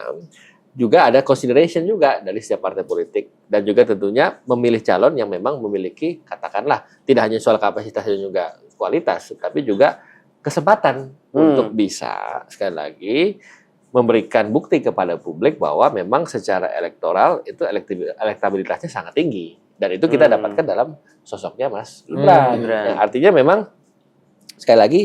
juga ada consideration juga dari setiap partai politik dan juga tentunya memilih calon yang memang memiliki katakanlah tidak hanya soal kapasitas dan juga kualitas, tapi juga kesempatan untuk bisa sekali lagi memberikan bukti kepada publik bahwa memang secara elektoral itu elektabilitasnya sangat tinggi dan itu kita dapatkan dalam sosoknya Mas Gibran. Yang artinya memang sekali lagi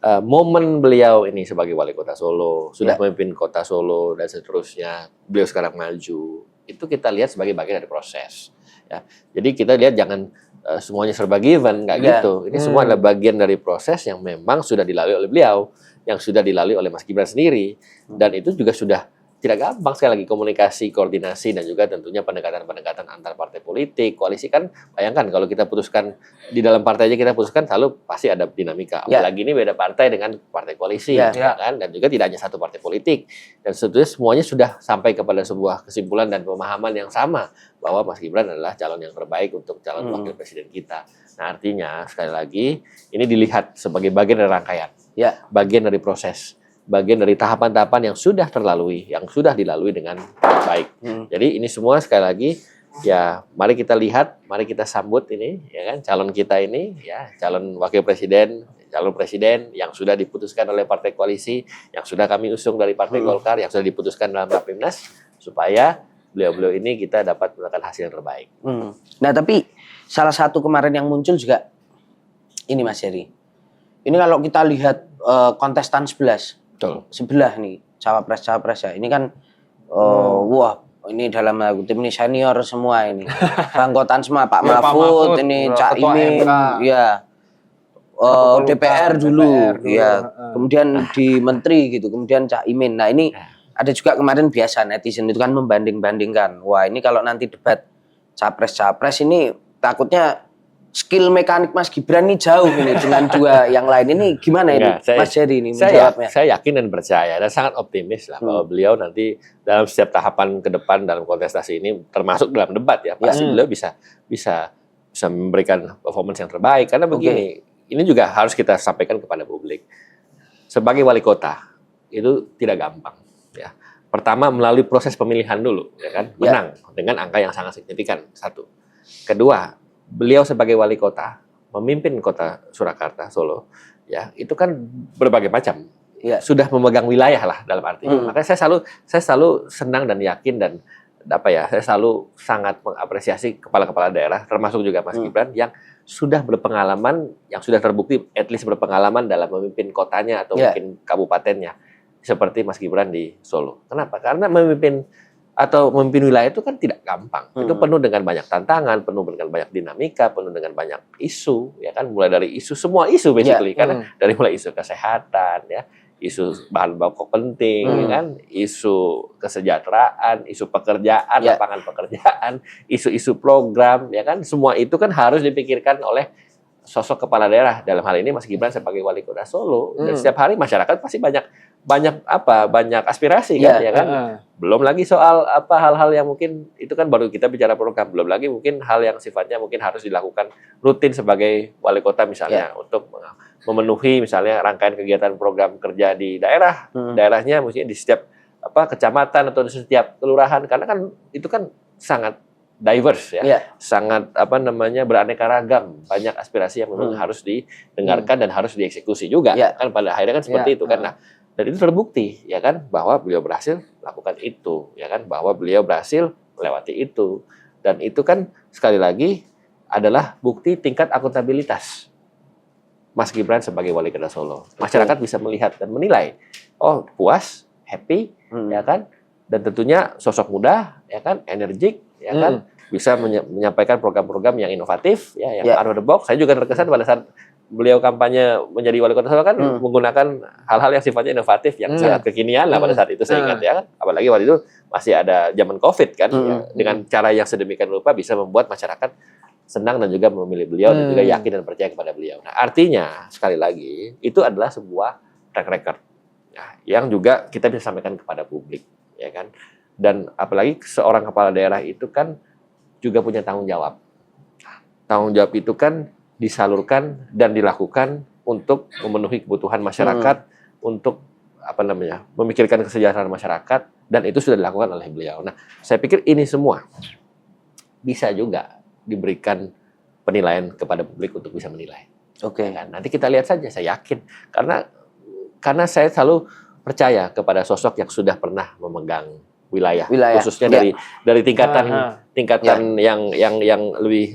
momen beliau ini sebagai wali kota Solo, sudah memimpin kota Solo dan seterusnya, beliau sekarang maju, itu kita lihat sebagai bagian dari proses. Ya. Jadi kita lihat jangan semuanya serba given, nggak gitu. Ini semua adalah bagian dari proses yang memang sudah dilalui oleh beliau, yang sudah dilalui oleh Mas Gibran sendiri, dan itu juga sudah tidak gampang sekali lagi komunikasi, koordinasi, dan juga tentunya pendekatan-pendekatan antar partai politik, koalisi kan bayangkan kalau kita putuskan di dalam partai aja kita putuskan selalu pasti ada dinamika. Apalagi ini beda partai dengan partai koalisi, kan? Dan juga tidak hanya satu partai politik. Dan sebetulnya semuanya sudah sampai kepada sebuah kesimpulan dan pemahaman yang sama bahwa Mas Gibran adalah calon yang terbaik untuk calon wakil presiden kita. Nah artinya sekali lagi ini dilihat sebagai bagian dari rangkaian, bagian dari proses. Bagian dari tahapan-tahapan yang sudah terlalui, yang sudah dilalui dengan baik. Jadi ini semua sekali lagi ya mari kita lihat, mari kita sambut ini ya kan calon kita ini ya calon wakil presiden, calon presiden yang sudah diputuskan oleh partai koalisi, yang sudah kami usung dari partai Golkar, yang sudah diputuskan dalam Rapimnas supaya beliau-beliau ini kita dapat melakukan hasil yang terbaik. Nah tapi salah satu kemarin yang muncul juga ini Mas Heri. Ini kalau kita lihat kontestan 11 sebelah nih cawapres ya ini kan wah ini dalam kutip ini senior semua ini bangkotan semua Pak Mahfud ini Cak Imin ya DPR dulu ya kemudian di menteri gitu kemudian Cak Imin. Nah ini ada juga kemarin biasa netizen itu kan membanding-bandingkan wah ini kalau nanti debat capres ini takutnya skill mekanik Mas Gibran ini jauh ini dengan dua yang lain ini gimana ini Mas Jerry ini menjawabnya? Saya yakin dan percaya dan sangat optimis lah bahwa beliau nanti dalam setiap tahapan ke depan dalam kontestasi ini termasuk dalam debat ya pasti beliau bisa memberikan performance yang terbaik karena begini ini juga harus kita sampaikan kepada publik sebagai wali kota itu tidak gampang ya. Pertama melalui proses pemilihan dulu ya kan menang dengan angka yang sangat signifikan satu. Kedua beliau sebagai wali kota memimpin kota Surakarta Solo ya itu kan berbagai macam sudah memegang wilayah lah dalam arti makanya saya selalu senang dan yakin dan saya selalu sangat mengapresiasi kepala-kepala daerah termasuk juga Mas Gibran yang sudah berpengalaman yang sudah terbukti at least berpengalaman dalam memimpin kotanya atau mungkin kabupatennya seperti Mas Gibran di Solo. Kenapa? Karena memimpin wilayah itu kan tidak gampang. Itu penuh dengan banyak tantangan, penuh dengan banyak dinamika, penuh dengan banyak isu, ya kan? Mulai dari semua isu basically, karena dari mulai isu kesehatan, ya, isu bahan pokok penting, ya kan? Isu kesejahteraan, isu pekerjaan, lapangan pekerjaan, isu-isu program, ya kan? Semua itu kan harus dipikirkan oleh sosok kepala daerah. Dalam hal ini Mas Gibran sebagai wali kota Solo. Dan setiap hari masyarakat pasti banyak aspirasi kan, ya kan? Belum lagi soal hal-hal yang mungkin itu kan baru kita bicara program, belum lagi mungkin hal yang sifatnya mungkin harus dilakukan rutin sebagai wali kota misalnya untuk memenuhi misalnya rangkaian kegiatan program kerja di daerahnya mestinya di setiap kecamatan atau di setiap kelurahan karena kan itu kan sangat diverse ya, sangat beraneka ragam, banyak aspirasi yang memang harus didengarkan dan harus dieksekusi juga kan pada akhirnya kan seperti itu kan. Nah, dan itu terbukti ya kan bahwa beliau berhasil melakukan itu ya kan bahwa beliau berhasil melewati itu dan itu kan sekali lagi adalah bukti tingkat akuntabilitas Mas Gibran sebagai wali kota Solo. Masyarakat bisa melihat dan menilai, oh puas, happy ya kan, dan tentunya sosok muda ya kan, energik ya kan, bisa menyampaikan program-program yang inovatif ya, yang out of the box. Saya juga terkesan pada saat beliau kampanye menjadi wali kota Solo kan menggunakan hal-hal yang sifatnya inovatif yang sangat kekinian lah pada saat itu saya ingat ya kan. Apalagi waktu itu masih ada zaman Covid kan ya, dengan cara yang sedemikian rupa bisa membuat masyarakat senang dan juga memilih beliau dan juga yakin dan percaya kepada beliau. Nah, artinya sekali lagi itu adalah sebuah track record ya, yang juga kita bisa sampaikan kepada publik ya kan. Dan apalagi seorang kepala daerah itu kan juga punya tanggung jawab. Tanggung jawab itu kan disalurkan dan dilakukan untuk memenuhi kebutuhan masyarakat, untuk memikirkan kesejahteraan masyarakat, dan itu sudah dilakukan oleh beliau. Nah, saya pikir ini semua bisa juga diberikan penilaian kepada publik untuk bisa menilai. Oke. Kan? Nanti kita lihat saja, saya yakin karena saya selalu percaya kepada sosok yang sudah pernah memegang wilayah. Khususnya dari tingkatan yang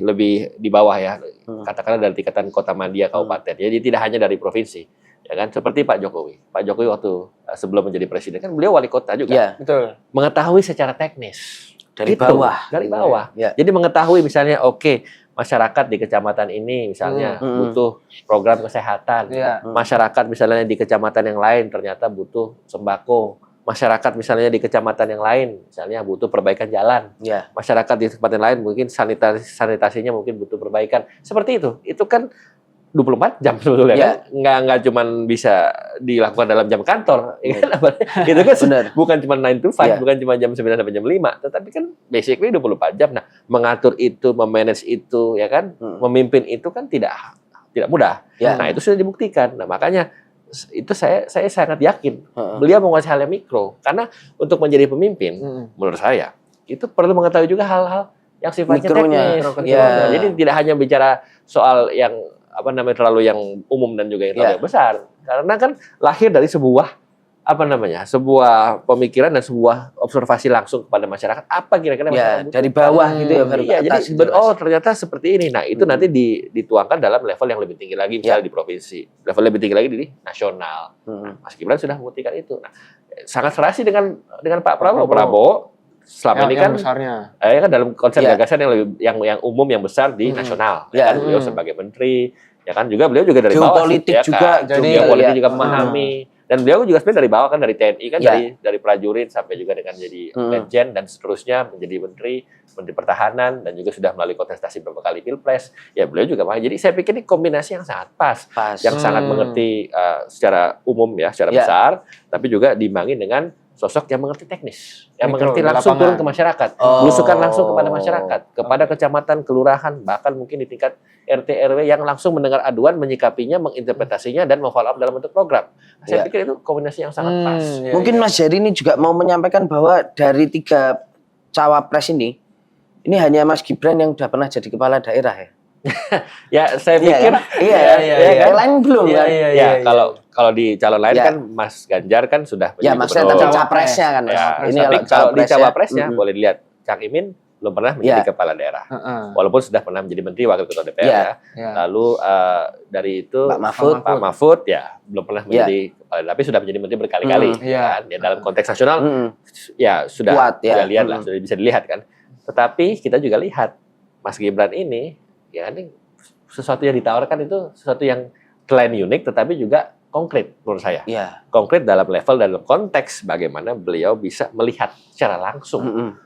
lebih di bawah ya, katakanlah dari tingkatan kota madya kabupaten. Jadi tidak hanya dari provinsi, ya kan? Seperti Pak Jokowi waktu sebelum menjadi presiden kan beliau wali kota juga, betul. Mengetahui secara teknis dari bawah. Jadi mengetahui misalnya masyarakat di kecamatan ini misalnya butuh program kesehatan, masyarakat misalnya di kecamatan yang lain ternyata butuh sembako. Masyarakat misalnya di kecamatan yang lain misalnya butuh perbaikan jalan, masyarakat di tempat yang lain mungkin sanitasinya mungkin butuh perbaikan, seperti itu kan 24 jam sebetulnya kan, nggak cuma bisa dilakukan dalam jam kantor, ya kan? Itu kan bukan cuma 9 to 5, bukan cuma jam 9 sampai jam 5, tetapi kan basically 24 jam. Nah, mengatur itu, memanage itu, ya kan, memimpin itu kan tidak mudah. Nah, itu sudah dibuktikan. Nah, makanya itu saya sangat yakin beliau menguasai hal yang mikro, karena untuk menjadi pemimpin menurut saya itu perlu mengetahui juga hal-hal yang sifatnya teknis. Jadi tidak hanya bicara soal yang terlalu yang umum dan juga yang terlalu besar, karena kan lahir dari sebuah sebuah pemikiran dan sebuah observasi langsung kepada masyarakat, apa kira-kira masyarakat dari bawah gitu ya. Jadi ternyata seperti ini. Nah, itu nanti dituangkan dalam level yang lebih tinggi lagi, misalnya di provinsi, level lebih tinggi lagi di nasional. Nah, Mas Gibran sudah membuktikan itu. Nah, sangat serasi dengan Pak Prabowo selama ini kan besarnya. Kan dalam konsep gagasan yang umum yang besar di nasional. Kan beliau sebagai menteri, ya kan beliau juga dari bawah politik juga, jadi politik juga memahami Dan beliau juga sebenarnya dari bawah kan, dari TNI kan, Ya. dari prajurit sampai juga dengan jadi legend dan seterusnya menjadi menteri pertahanan dan juga sudah melalui kontestasi beberapa kali pilpres. Ya beliau juga jadi saya pikir ini kombinasi yang sangat pas. Yang sangat mengerti secara umum ya, secara besar, tapi juga diimbangi dengan sosok yang mengerti teknis, yang mengerti langsung turun ke masyarakat, belusukan langsung kepada masyarakat, kepada kecamatan, kelurahan, bahkan mungkin di tingkat RT RW yang langsung mendengar aduan, menyikapinya, menginterpretasinya dan memfollow up dalam bentuk program. Saya pikir itu kombinasi yang sangat pas. Mungkin Mas Jerry ini juga mau menyampaikan bahwa dari 3 cawapres ini hanya Mas Gibran yang udah pernah jadi kepala daerah ya. Ya, saya pikir Yang lain belum kan? Kalau di calon lain kan Mas Ganjar kan sudah ya maksudnya tapi capresnya kan. Ini kalau di cawapresnya boleh dilihat Cak Imin belum pernah menjadi kepala daerah, walaupun sudah pernah menjadi menteri, wakil ketua DPR Lalu dari itu Pak Mahfud ya belum pernah menjadi kepala, tapi sudah menjadi menteri berkali-kali. Kan? Ya, dalam konteks nasional ya sudah lihat lah, sudah bisa dilihat kan. Tetapi kita juga lihat Mas Gibran ini ya ini sesuatu yang ditawarkan itu sesuatu yang selain unik tetapi juga konkret menurut saya. Konkret dalam level, dalam konteks bagaimana beliau bisa melihat secara langsung.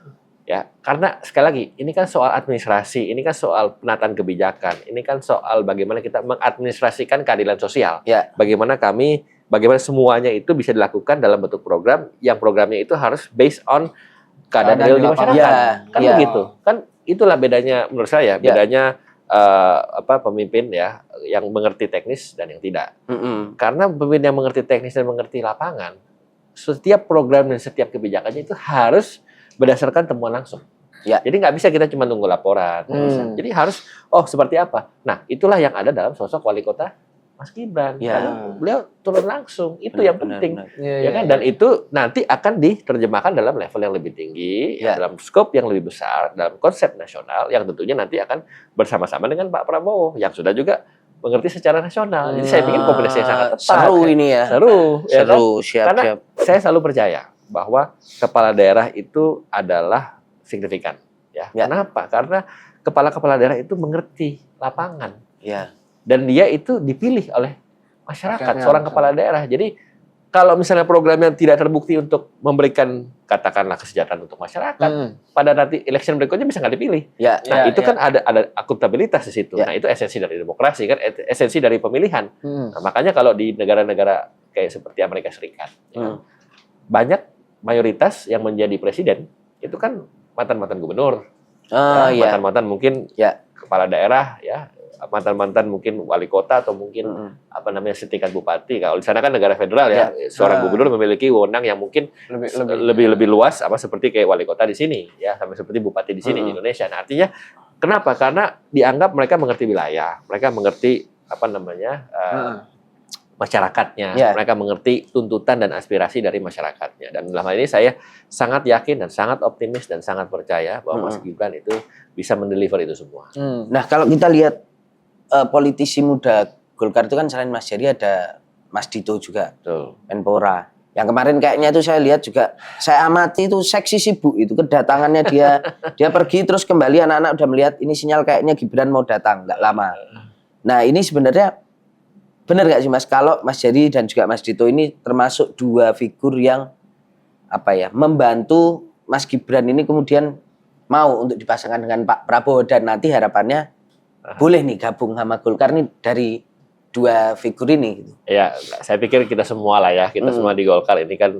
Ya, karena sekali lagi ini kan soal administrasi, ini kan soal penataan kebijakan, ini kan soal bagaimana kita mengadministrasikan keadilan sosial. Bagaimana semuanya itu bisa dilakukan dalam bentuk program yang programnya itu harus based on keadaan real di masyarakat. Kan begitu. Kan itulah bedanya menurut saya, bedanya pemimpin ya yang mengerti teknis dan yang tidak. Karena pemimpin yang mengerti teknis dan mengerti lapangan, setiap program dan setiap kebijakannya itu harus berdasarkan temuan langsung. Jadi nggak bisa kita cuma tunggu laporan. Jadi harus seperti apa. Nah itulah yang ada dalam sosok wali kota Mas Gibran. Karena beliau turun langsung, itu yang penting. Kan? Dan itu nanti akan diterjemahkan dalam level yang lebih tinggi, dalam skop yang lebih besar, dalam konsep nasional yang tentunya nanti akan bersama-sama dengan Pak Prabowo yang sudah juga mengerti secara nasional. Jadi saya pikir kombinasi yang sangat tepat. Seru ini ya. Seru. Kan? Siap. Karena saya selalu percaya bahwa kepala daerah itu adalah signifikan. Kenapa? Karena kepala-kepala daerah itu mengerti lapangan. Dan dia itu dipilih oleh masyarakat, seorang kepala daerah. Jadi kalau misalnya programnya tidak terbukti untuk memberikan katakanlah kesejahteraan untuk masyarakat, pada nanti election berikutnya bisa nggak dipilih. Itu kan ada akuntabilitas di situ. Nah itu esensi dari demokrasi kan, esensi dari pemilihan. Nah, makanya kalau di negara-negara kayak seperti Amerika Serikat, banyak mayoritas yang menjadi presiden itu kan mantan-mantan gubernur, mantan-mantan mungkin kepala daerah ya. Mantan-mantan mungkin wali kota atau mungkin setingkat bupati. Kalau di sana kan negara federal ya, seorang gubernur memiliki wewenang yang mungkin lebih luas seperti kayak wali kota di sini ya, sampai seperti bupati di sini di Indonesia. Nah, artinya kenapa? Karena dianggap mereka mengerti wilayah, mereka mengerti masyarakatnya, mereka mengerti tuntutan dan aspirasi dari masyarakatnya. Dan dalam hal ini saya sangat yakin dan sangat optimis dan sangat percaya bahwa Mas Gibran itu bisa mendeliver itu semua. Nah, kalau kita lihat politisi muda Golkar itu kan selain Mas Jerry ada Mas Dito juga, Menpora. Yang kemarin kayaknya itu saya lihat juga, saya amati itu seksi sibuk itu kedatangannya dia pergi terus kembali anak-anak udah melihat ini sinyal kayaknya Gibran mau datang nggak lama. Nah ini sebenarnya benar nggak sih Mas kalau Mas Jerry dan juga Mas Dito ini termasuk 2 figur yang membantu Mas Gibran ini kemudian mau untuk dipasangkan dengan Pak Prabowo dan nanti harapannya boleh nih gabung sama Golkar nih dari 2 figur ini. Ya, saya pikir kita semua lah ya, kita semua di Golkar ini kan.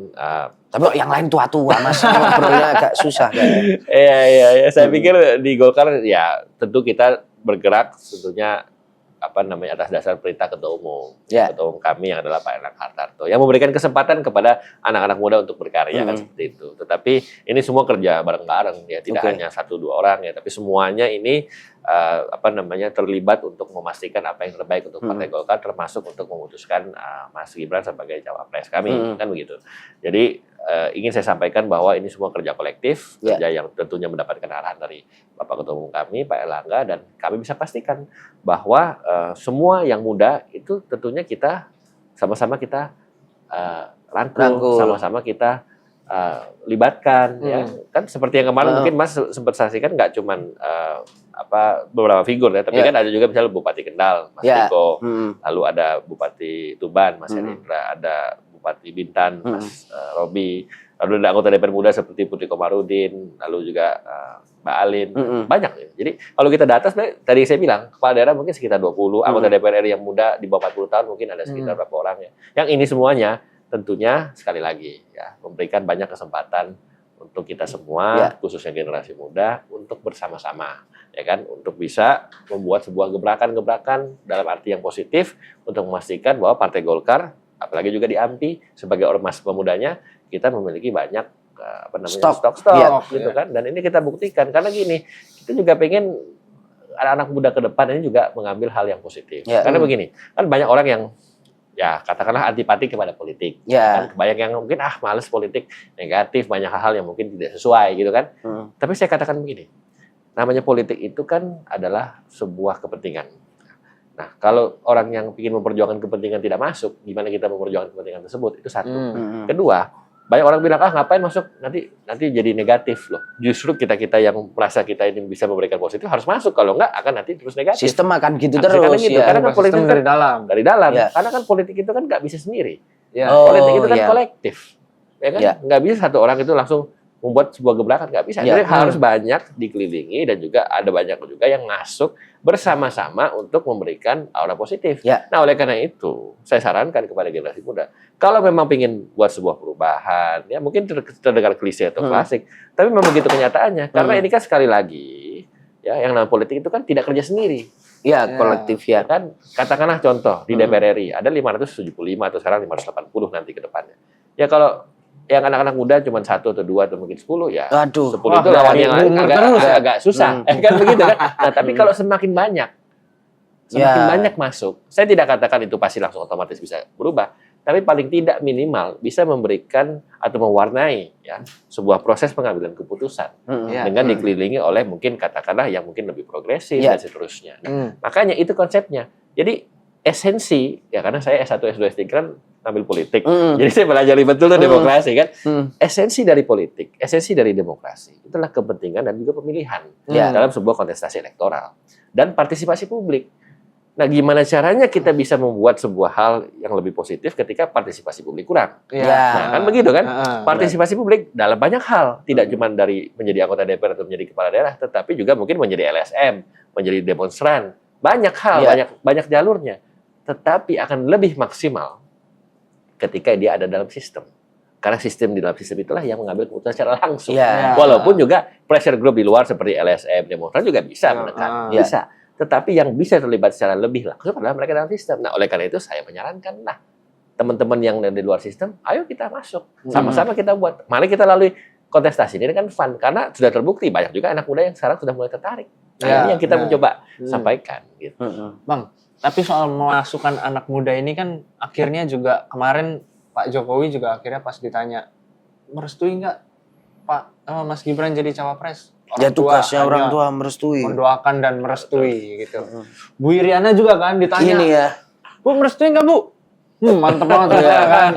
Tapi yang lain tua-tua Mas, ngobrolnya agak susah kan. Iya. Saya pikir di Golkar ya tentu kita bergerak tentunya atas dasar perintah ketua umum kami yang adalah Pak Erlangga Hartarto yang memberikan kesempatan kepada anak-anak muda untuk berkarya kan seperti itu. Tetapi ini semua kerja bareng-bareng ya, tidak hanya 1-2 orang ya, tapi semuanya ini terlibat untuk memastikan apa yang terbaik untuk Partai Golkar, termasuk untuk memutuskan Mas Gibran sebagai cawapres kami kan begitu. Jadi ingin saya sampaikan bahwa ini semua kerja kolektif, kerja yang tentunya mendapatkan arahan dari Bapak Ketua Umum kami, Pak Erlangga, dan kami bisa pastikan bahwa semua yang muda itu tentunya kita sama-sama kita rangkul, sama-sama kita libatkan ya. Kan seperti yang kemarin mungkin Mas sempat saksikan nggak cuman beberapa figur ya, tapi kan ada juga misalnya Bupati Kendal, Mas Diko, lalu ada Bupati Tuban, Mas Hendra, ada Bupati Bintan, Mas Robi, lalu ada anggota DPR muda seperti Putri Komarudin, lalu juga Mbak Alin, banyak. Jadi kalau kita data sebenarnya tadi saya bilang kepala daerah mungkin sekitar 20, anggota DPR RI yang muda di bawah 40 tahun mungkin ada sekitar berapa orang ya. Yang ini semuanya tentunya sekali lagi ya memberikan banyak kesempatan untuk kita semua, khususnya generasi muda, untuk bersama-sama, ya kan, untuk bisa membuat sebuah gebrakan-gebrakan dalam arti yang positif untuk memastikan bahwa Partai Golkar, apalagi juga di AMPI sebagai ormas pemudanya, kita memiliki banyak stok gitu kan, dan ini kita buktikan karena gini, kita juga pengen anak-anak muda ke depan ini juga mengambil hal yang positif, karena begini, kan banyak orang yang ya katakanlah antipati kepada politik, kan banyak yang mungkin males politik, negatif, banyak hal yang mungkin tidak sesuai gitu kan. Tapi saya katakan begini, namanya politik itu kan adalah sebuah kepentingan. Nah, kalau orang yang ingin memperjuangkan kepentingan tidak masuk, gimana kita memperjuangkan kepentingan tersebut? Itu satu. Kedua, banyak orang bilang ngapain masuk, nanti jadi negatif loh. Justru kita yang merasa kita ini bisa memberikan positif harus masuk, kalau enggak akan nanti terus negatif. Sistem akan gitu terus gitu. Karena kan politik dari dalam. Karena kan politik itu kan nggak bisa sendiri. Politik itu kan kolektif, ya kan? Nggak bisa satu orang itu langsung membuat sebuah gebrakan, nggak bisa. Jadi harus banyak dikelilingi dan juga ada banyak juga yang masuk bersama-sama untuk memberikan aura positif. Nah, oleh karena itu saya sarankan kepada generasi muda, kalau memang ingin buat sebuah perubahan, ya mungkin terdengar klise atau klasik, tapi memang begitu kenyataannya. Karena ini kan sekali lagi, ya yang namanya politik itu kan tidak kerja sendiri. Kolektif ya. Kan katakanlah contoh di DPR RI ada 575 atau sekarang 580 nanti ke depannya. Ya kalau yang anak-anak muda cuma 1 atau 2 atau mungkin 10 ya. 10 itu lawan yang lain agak susah. Kan begitu kan. Nah, tapi kalau semakin banyak masuk, saya tidak katakan itu pasti langsung otomatis bisa berubah, tapi paling tidak minimal bisa memberikan atau mewarnai ya sebuah proses pengambilan keputusan dengan dikelilingi oleh mungkin katakanlah yang mungkin lebih progresif dan seterusnya. Nah, makanya itu konsepnya. Jadi esensi ya, karena saya S1, S2, S3 kan ambil politik. Jadi saya belajar betul demokrasi kan. Esensi dari politik, esensi dari demokrasi itulah kepentingan dan juga pemilihan dalam sebuah kontestasi elektoral dan partisipasi publik. Nah, gimana caranya kita bisa membuat sebuah hal yang lebih positif ketika partisipasi publik kurang? Nah, kan begitu kan? Partisipasi publik dalam banyak hal, tidak cuma dari menjadi anggota DPR atau menjadi kepala daerah, tetapi juga mungkin menjadi LSM, menjadi demonstran. Banyak hal, banyak jalurnya. Tetapi akan lebih maksimal ketika dia ada dalam sistem. Karena di dalam sistem itulah yang mengambil keputusan secara langsung. Walaupun juga pressure group di luar seperti LSM, demonstran juga bisa menekan. Bisa. Tetapi yang bisa terlibat secara lebih langsung adalah mereka dalam sistem. Nah, oleh karena itu saya menyarankan, teman-teman yang di luar sistem, ayo kita masuk. Sama-sama kita buat. Mari kita lalui kontestasi ini kan fun. Karena sudah terbukti, banyak juga anak muda yang sekarang sudah mulai tertarik. Nah, ini yang kita mencoba sampaikan. Gitu. Bang, tapi soal memasukkan anak muda ini kan akhirnya juga kemarin Pak Jokowi juga akhirnya pas ditanya, merestui nggak Pak Mas Gibran jadi cawapres? Tugasnya orang tua merestui. Mendoakan dan merestui gitu. Bu Iriana juga kan ditanya. Ini ya. Bu merestui nggak Bu? Mantep banget ya kan.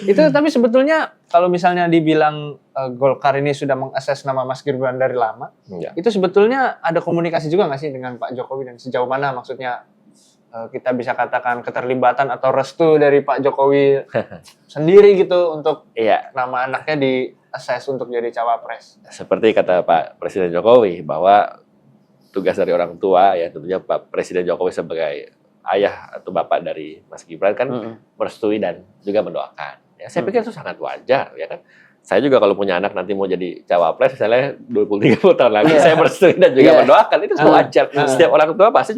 Itu tapi sebetulnya kalau misalnya dibilang Golkar ini sudah mengakses nama Mas Gibran dari lama, itu sebetulnya ada komunikasi juga nggak sih dengan Pak Jokowi dan sejauh mana maksudnya kita bisa katakan keterlibatan atau restu dari Pak Jokowi sendiri gitu untuk nama anaknya di-akses untuk jadi cawapres. Seperti kata Pak Presiden Jokowi bahwa tugas dari orang tua ya tentunya Pak Presiden Jokowi sebagai ayah atau bapak dari Mas Gibran kan merestui dan juga mendoakan. Ya, saya pikir itu sangat wajar ya kan. Saya juga kalau punya anak nanti mau jadi cawapres misalnya 20-30 tahun lagi saya merestui dan juga mendoakan, itu wajar. Setiap orang tua pasti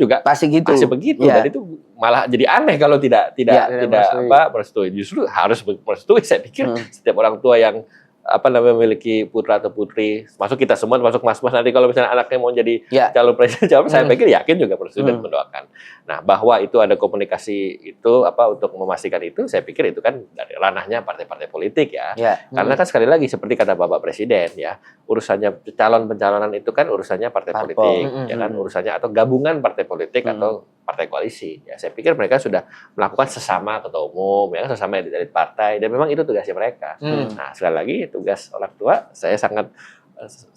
begitu. Dan itu malah jadi aneh kalau tidak merestui. Justru harus merestui. Saya pikir setiap orang tua yang memiliki putra atau putri, masuk kita semua, masuk mas-mas nanti kalau misalnya anaknya mau jadi calon presiden, saya pikir yakin juga merestui dan mendoakan. Nah, bahwa itu ada komunikasi itu untuk memastikan itu, saya pikir itu kan dari ranahnya partai-partai politik ya. Karena kan sekali lagi seperti kata Bapak Presiden ya, urusannya pencalonan itu kan urusannya partai politik, ya kan, urusannya atau gabungan partai politik atau partai koalisi. Ya, saya pikir mereka sudah melakukan sesama ketua umum, ya, sesama dari partai, dan memang itu tugasnya mereka. Nah, sekali lagi tugas orang tua, saya sangat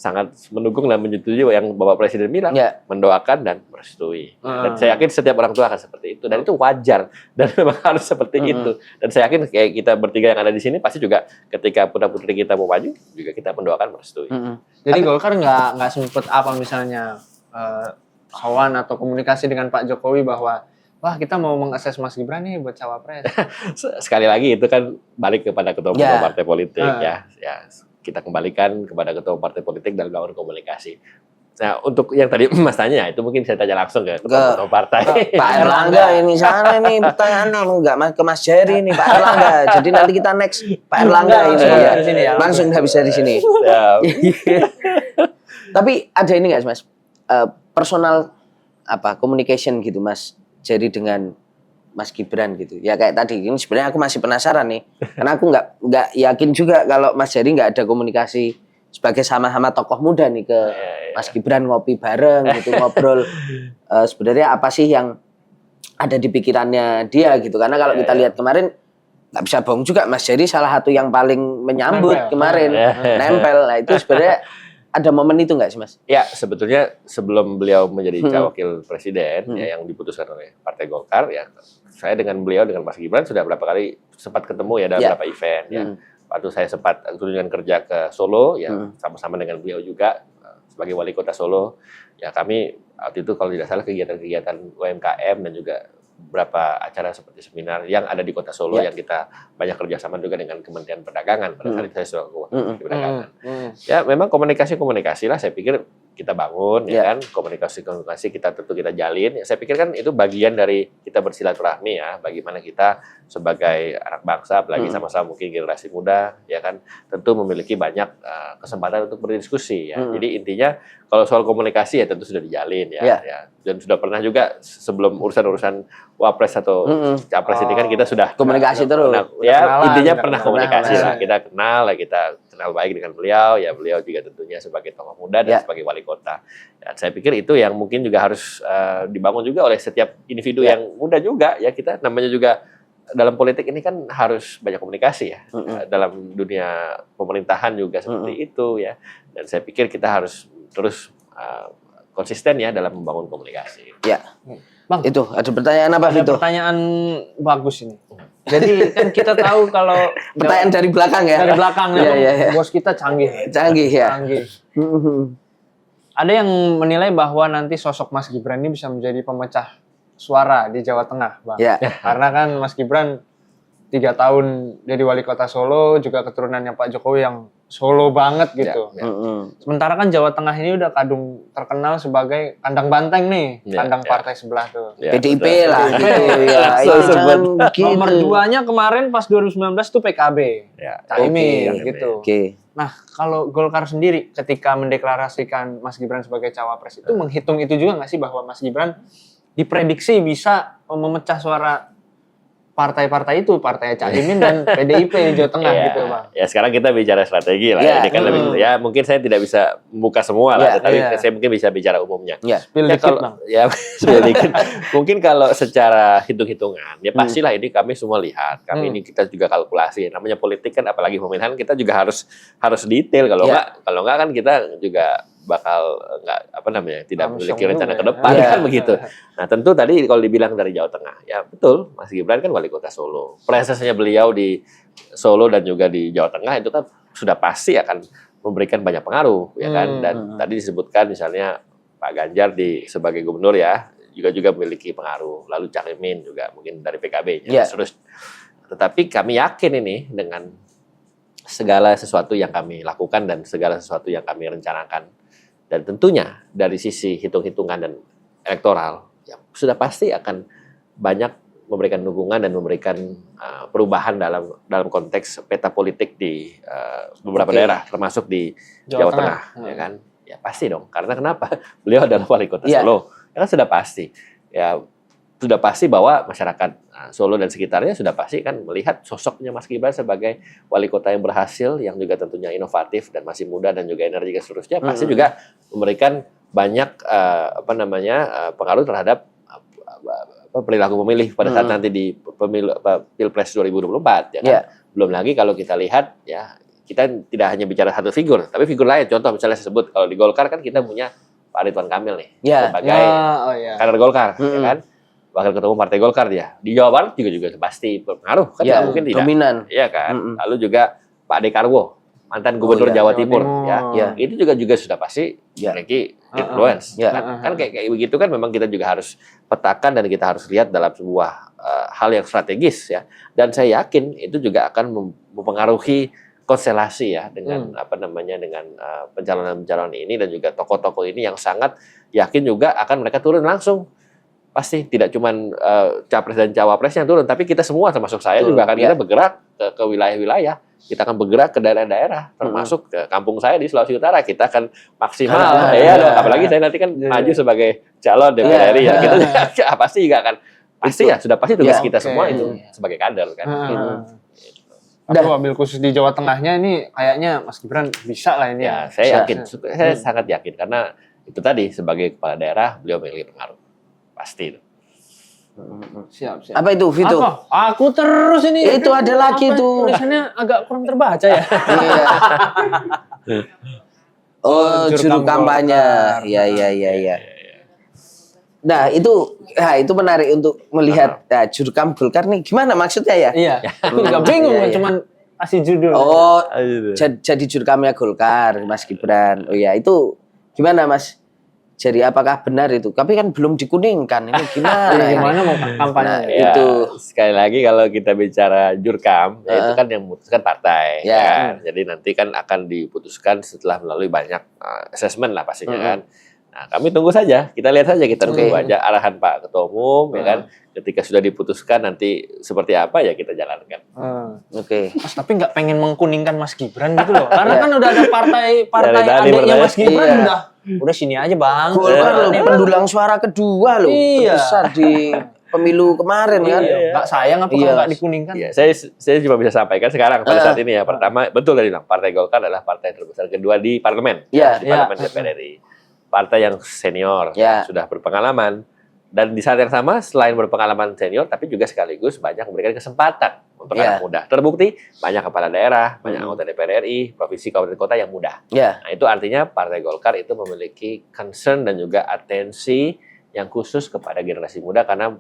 sangat mendukung dan menyetujui yang Bapak Presiden bilang, mendoakan dan merestui. Dan saya yakin setiap orang tua akan seperti itu, dan itu wajar dan memang harus seperti itu. Dan saya yakin kayak kita bertiga yang ada di sini pasti juga ketika putra-putri kita mau maju juga kita mendoakan merestui. Jadi Golkar nggak sempet apa misalnya kawan atau komunikasi dengan Pak Jokowi bahwa wah kita mau mengakses Mas Gibran nih buat cawapres. Sekali lagi itu kan balik kepada ketua partai politik ya. Kita kembalikan kepada ketua partai politik dan bangun komunikasi. Nah, untuk yang tadi Mas tanya, itu mungkin saya tanya langsung ke ketua partai. Pak Erlangga ini sana nih pertanyaannya enggak ke Mas Jerry nih Pak Erlangga. Jadi nanti kita next Pak Erlangga ini ya. Di sini ya. Langsung nggak bisa di sini. Tapi ada ini nggak Mas? Personal communication gitu Mas Jerry dengan Mas Gibran gitu. Ya kayak tadi ini sebenarnya aku masih penasaran nih. Karena aku nggak yakin juga kalau Mas Jerry nggak ada komunikasi sebagai sama-sama tokoh muda nih ke Mas Gibran ngopi bareng gitu ngobrol. Sebenarnya apa sih yang ada di pikirannya dia gitu. Karena kalau kita lihat kemarin nggak bisa bohong juga Mas Jerry salah satu yang paling menyambut kemarin. Nempel. Nah itu sebenarnya ada momen itu nggak sih Mas? Ya sebetulnya sebelum beliau menjadi wakil presiden yang diputuskan oleh Partai Golkar ya saya dengan beliau dengan Mas Gibran sudah berapa kali sempat ketemu ya dalam beberapa event ya. Waktu saya sempat kunjungan kerja ke Solo ya sama-sama dengan beliau juga sebagai wali kota Solo ya kami waktu itu kalau tidak salah kegiatan-kegiatan UMKM dan juga beberapa acara seperti seminar yang ada di kota Solo yang kita banyak kerjasama juga dengan Kementerian Perdagangan pada saat itu saya sudah di perdagangan. Ya memang komunikasi lah saya pikir kita bangun ya kan komunikasi kita tentu kita jalin ya saya pikir kan itu bagian dari kita bersilaturahmi ya bagaimana kita sebagai anak bangsa apalagi sama-sama mungkin generasi muda ya kan tentu memiliki banyak kesempatan untuk berdiskusi ya. Jadi intinya kalau soal komunikasi ya tentu sudah dijalin ya dan sudah pernah juga sebelum urusan-urusan wapres atau capres ini kan kita sudah komunikasi terus ya intinya pernah komunikasi lah kita kenal baik dengan beliau ya beliau juga tentunya sebagai tokoh muda dan sebagai wali kota dan saya pikir itu yang mungkin juga harus dibangun juga oleh setiap individu yang muda juga ya kita namanya juga dalam politik ini kan harus banyak komunikasi ya dalam dunia pemerintahan juga seperti itu ya dan saya pikir kita harus terus konsisten ya dalam membangun komunikasi. Ya, Bang. Itu ada pertanyaan apa itu? Pertanyaan bagus ini. Jadi kan kita tahu kalau pertanyaan dari belakang ya. Dari belakang ya. Bos kita canggih. Canggih ya. Canggih. Ada yang menilai bahwa nanti sosok Mas Gibran ini bisa menjadi pemecah suara di Jawa Tengah, Bang. Ya. Karena kan Mas Gibran 3 tahun jadi wali kota Solo, juga keturunannya Pak Jokowi yang Solo banget gitu. Sementara kan Jawa Tengah ini udah kadung terkenal sebagai kandang banteng nih, kandang partai sebelah tuh. PDIP lah gitu ya. Nomor 2-nya kemarin pas 2019 tuh PKB. Caimin gitu. Nah, kalau Golkar sendiri ketika mendeklarasikan Mas Gibran sebagai cawapres itu menghitung itu juga nggak sih bahwa Mas Gibran diprediksi bisa memecah suara partai-partai itu, partai Caimin dan PDIP di Jawa Tengah gitu, Bang. Ya sekarang kita bicara strategi lah. Ini kan lebih ya mungkin saya tidak bisa membuka semua lah, tapi saya mungkin bisa bicara umumnya. Spill dikit, Bang. Ya, spill dikit. Mungkin kalau secara hitung-hitungan, ya pastilah ini kami semua lihat. Kami ini kita juga kalkulasi. Namanya politik kan apalagi pemilihan kita juga harus detail kalau enggak kan kita juga bakal tidak memiliki rencana ke depan kan begitu. Nah tentu tadi kalau dibilang dari Jawa Tengah ya betul Mas Gibran kan wali kota Solo, presensnya beliau di Solo dan juga di Jawa Tengah itu kan sudah pasti akan memberikan banyak pengaruh ya kan dan tadi disebutkan misalnya Pak Ganjar sebagai gubernur ya juga memiliki pengaruh lalu Caimin juga mungkin dari PKB terus tetapi kami yakin ini dengan segala sesuatu yang kami lakukan dan segala sesuatu yang kami rencanakan dan tentunya dari sisi hitung-hitungan dan elektoral ya sudah pasti akan banyak memberikan dukungan dan memberikan perubahan dalam konteks peta politik di beberapa daerah termasuk di Jawa Tengah ya kan ya pasti dong karena kenapa beliau adalah wali kota Solo ya kan sudah pasti bahwa masyarakat Solo dan sekitarnya sudah pasti kan melihat sosoknya Mas Gibran sebagai wali kota yang berhasil, yang juga tentunya inovatif dan masih muda dan juga energik seterusnya, pasti juga memberikan banyak pengaruh terhadap perilaku pemilih pada saat nanti di Pilpres 2024 ya kan. Belum lagi kalau kita lihat ya kita tidak hanya bicara satu figur, tapi figur lain. Contoh misalnya saya sebut kalau di Golkar kan kita punya Pak Ridwan Kamil nih sebagai kader Golkar, ya kan, wakil ketua umum Partai Golkar dia. Di Jawa Barat juga pasti berpengaruh, kan nggak mungkin tidak. Dominan. Iya kan. Lalu juga Pak Dekarwo, mantan Gubernur Jawa Timur, ya. Itu juga sudah pasti memiliki influence. Kan kayak begitu kan memang kita juga harus petakan dan kita harus lihat dalam sebuah hal yang strategis ya. Dan saya yakin itu juga akan mempengaruhi konstelasi ya dengan dengan pencalonan ini dan juga tokoh-tokoh ini yang sangat yakin juga akan mereka turun langsung. Pasti tidak cuma capres dan cawapres yang turun, tapi kita semua termasuk saya juga akan kita bergerak ke wilayah-wilayah. Kita akan bergerak ke daerah-daerah, termasuk ke kampung saya di Sulawesi Utara. Kita akan maksimal, apalagi saya nanti kan maju sebagai calon DPR RI ya. Kita pasti juga akan sudah pasti tugas kita semua itu sebagai kader kan. Tapi mobil khusus di Jawa Tengahnya ini kayaknya Mas Gibran bisa lah ini ya. Saya yakin, saya sangat yakin karena itu tadi sebagai kepala daerah beliau memiliki pengaruh. Pasti itu. Siap. Apa itu, Vito? Apa? Aku terus ini. Itu ada lagi tuh. Tulisannya agak kurang terbaca ya. Iya. Juru kampanye. Iya. Nah, itu menarik untuk melihat juru kampanye Golkar nih. Gimana maksudnya ya? Iya. Aku juga bingung cuman kasih judul. Jadi juru kampanye Golkar, Mas Gibran. Oh ya, itu gimana, Mas? Jadi apakah benar itu? Tapi kan belum dikuningkan. Ini gimana? Gimana mau kampanye? Itu sekali lagi kalau kita bicara jurkam, itu kan yang memutuskan partai. Kan? Jadi nanti kan akan diputuskan setelah melalui banyak assessment lah pastinya kan. Nah, kami tunggu saja. Kita lihat saja, kita tunggu aja arahan Pak Ketua Umum, ya kan. Ketika sudah diputuskan nanti seperti apa ya kita jalankan. Mas, tapi nggak pengen mengkuningkan Mas Gibran gitu loh. Karena kan udah ada partai adiknya Mas Gibran udah sini aja bang. Golkar loh, pendulang suara kedua loh, terbesar di pemilu kemarin kan. Nggak sayang apa kalau nggak dikuningkan? Iya, saya cuma bisa sampaikan sekarang pada saat ini ya. Pertama, betul tadi bilang Partai Golkar adalah partai terbesar kedua di parlemen, di parlemen DPR RI. Partai yang senior, sudah berpengalaman. Dan di saat yang sama, selain berpengalaman senior, tapi juga sekaligus banyak memberikan kesempatan untuk anak muda. Terbukti, banyak kepala daerah, banyak anggota DPR RI, provinsi, kabupaten, kota yang muda. Nah, itu artinya Partai Golkar itu memiliki concern dan juga atensi yang khusus kepada generasi muda, karena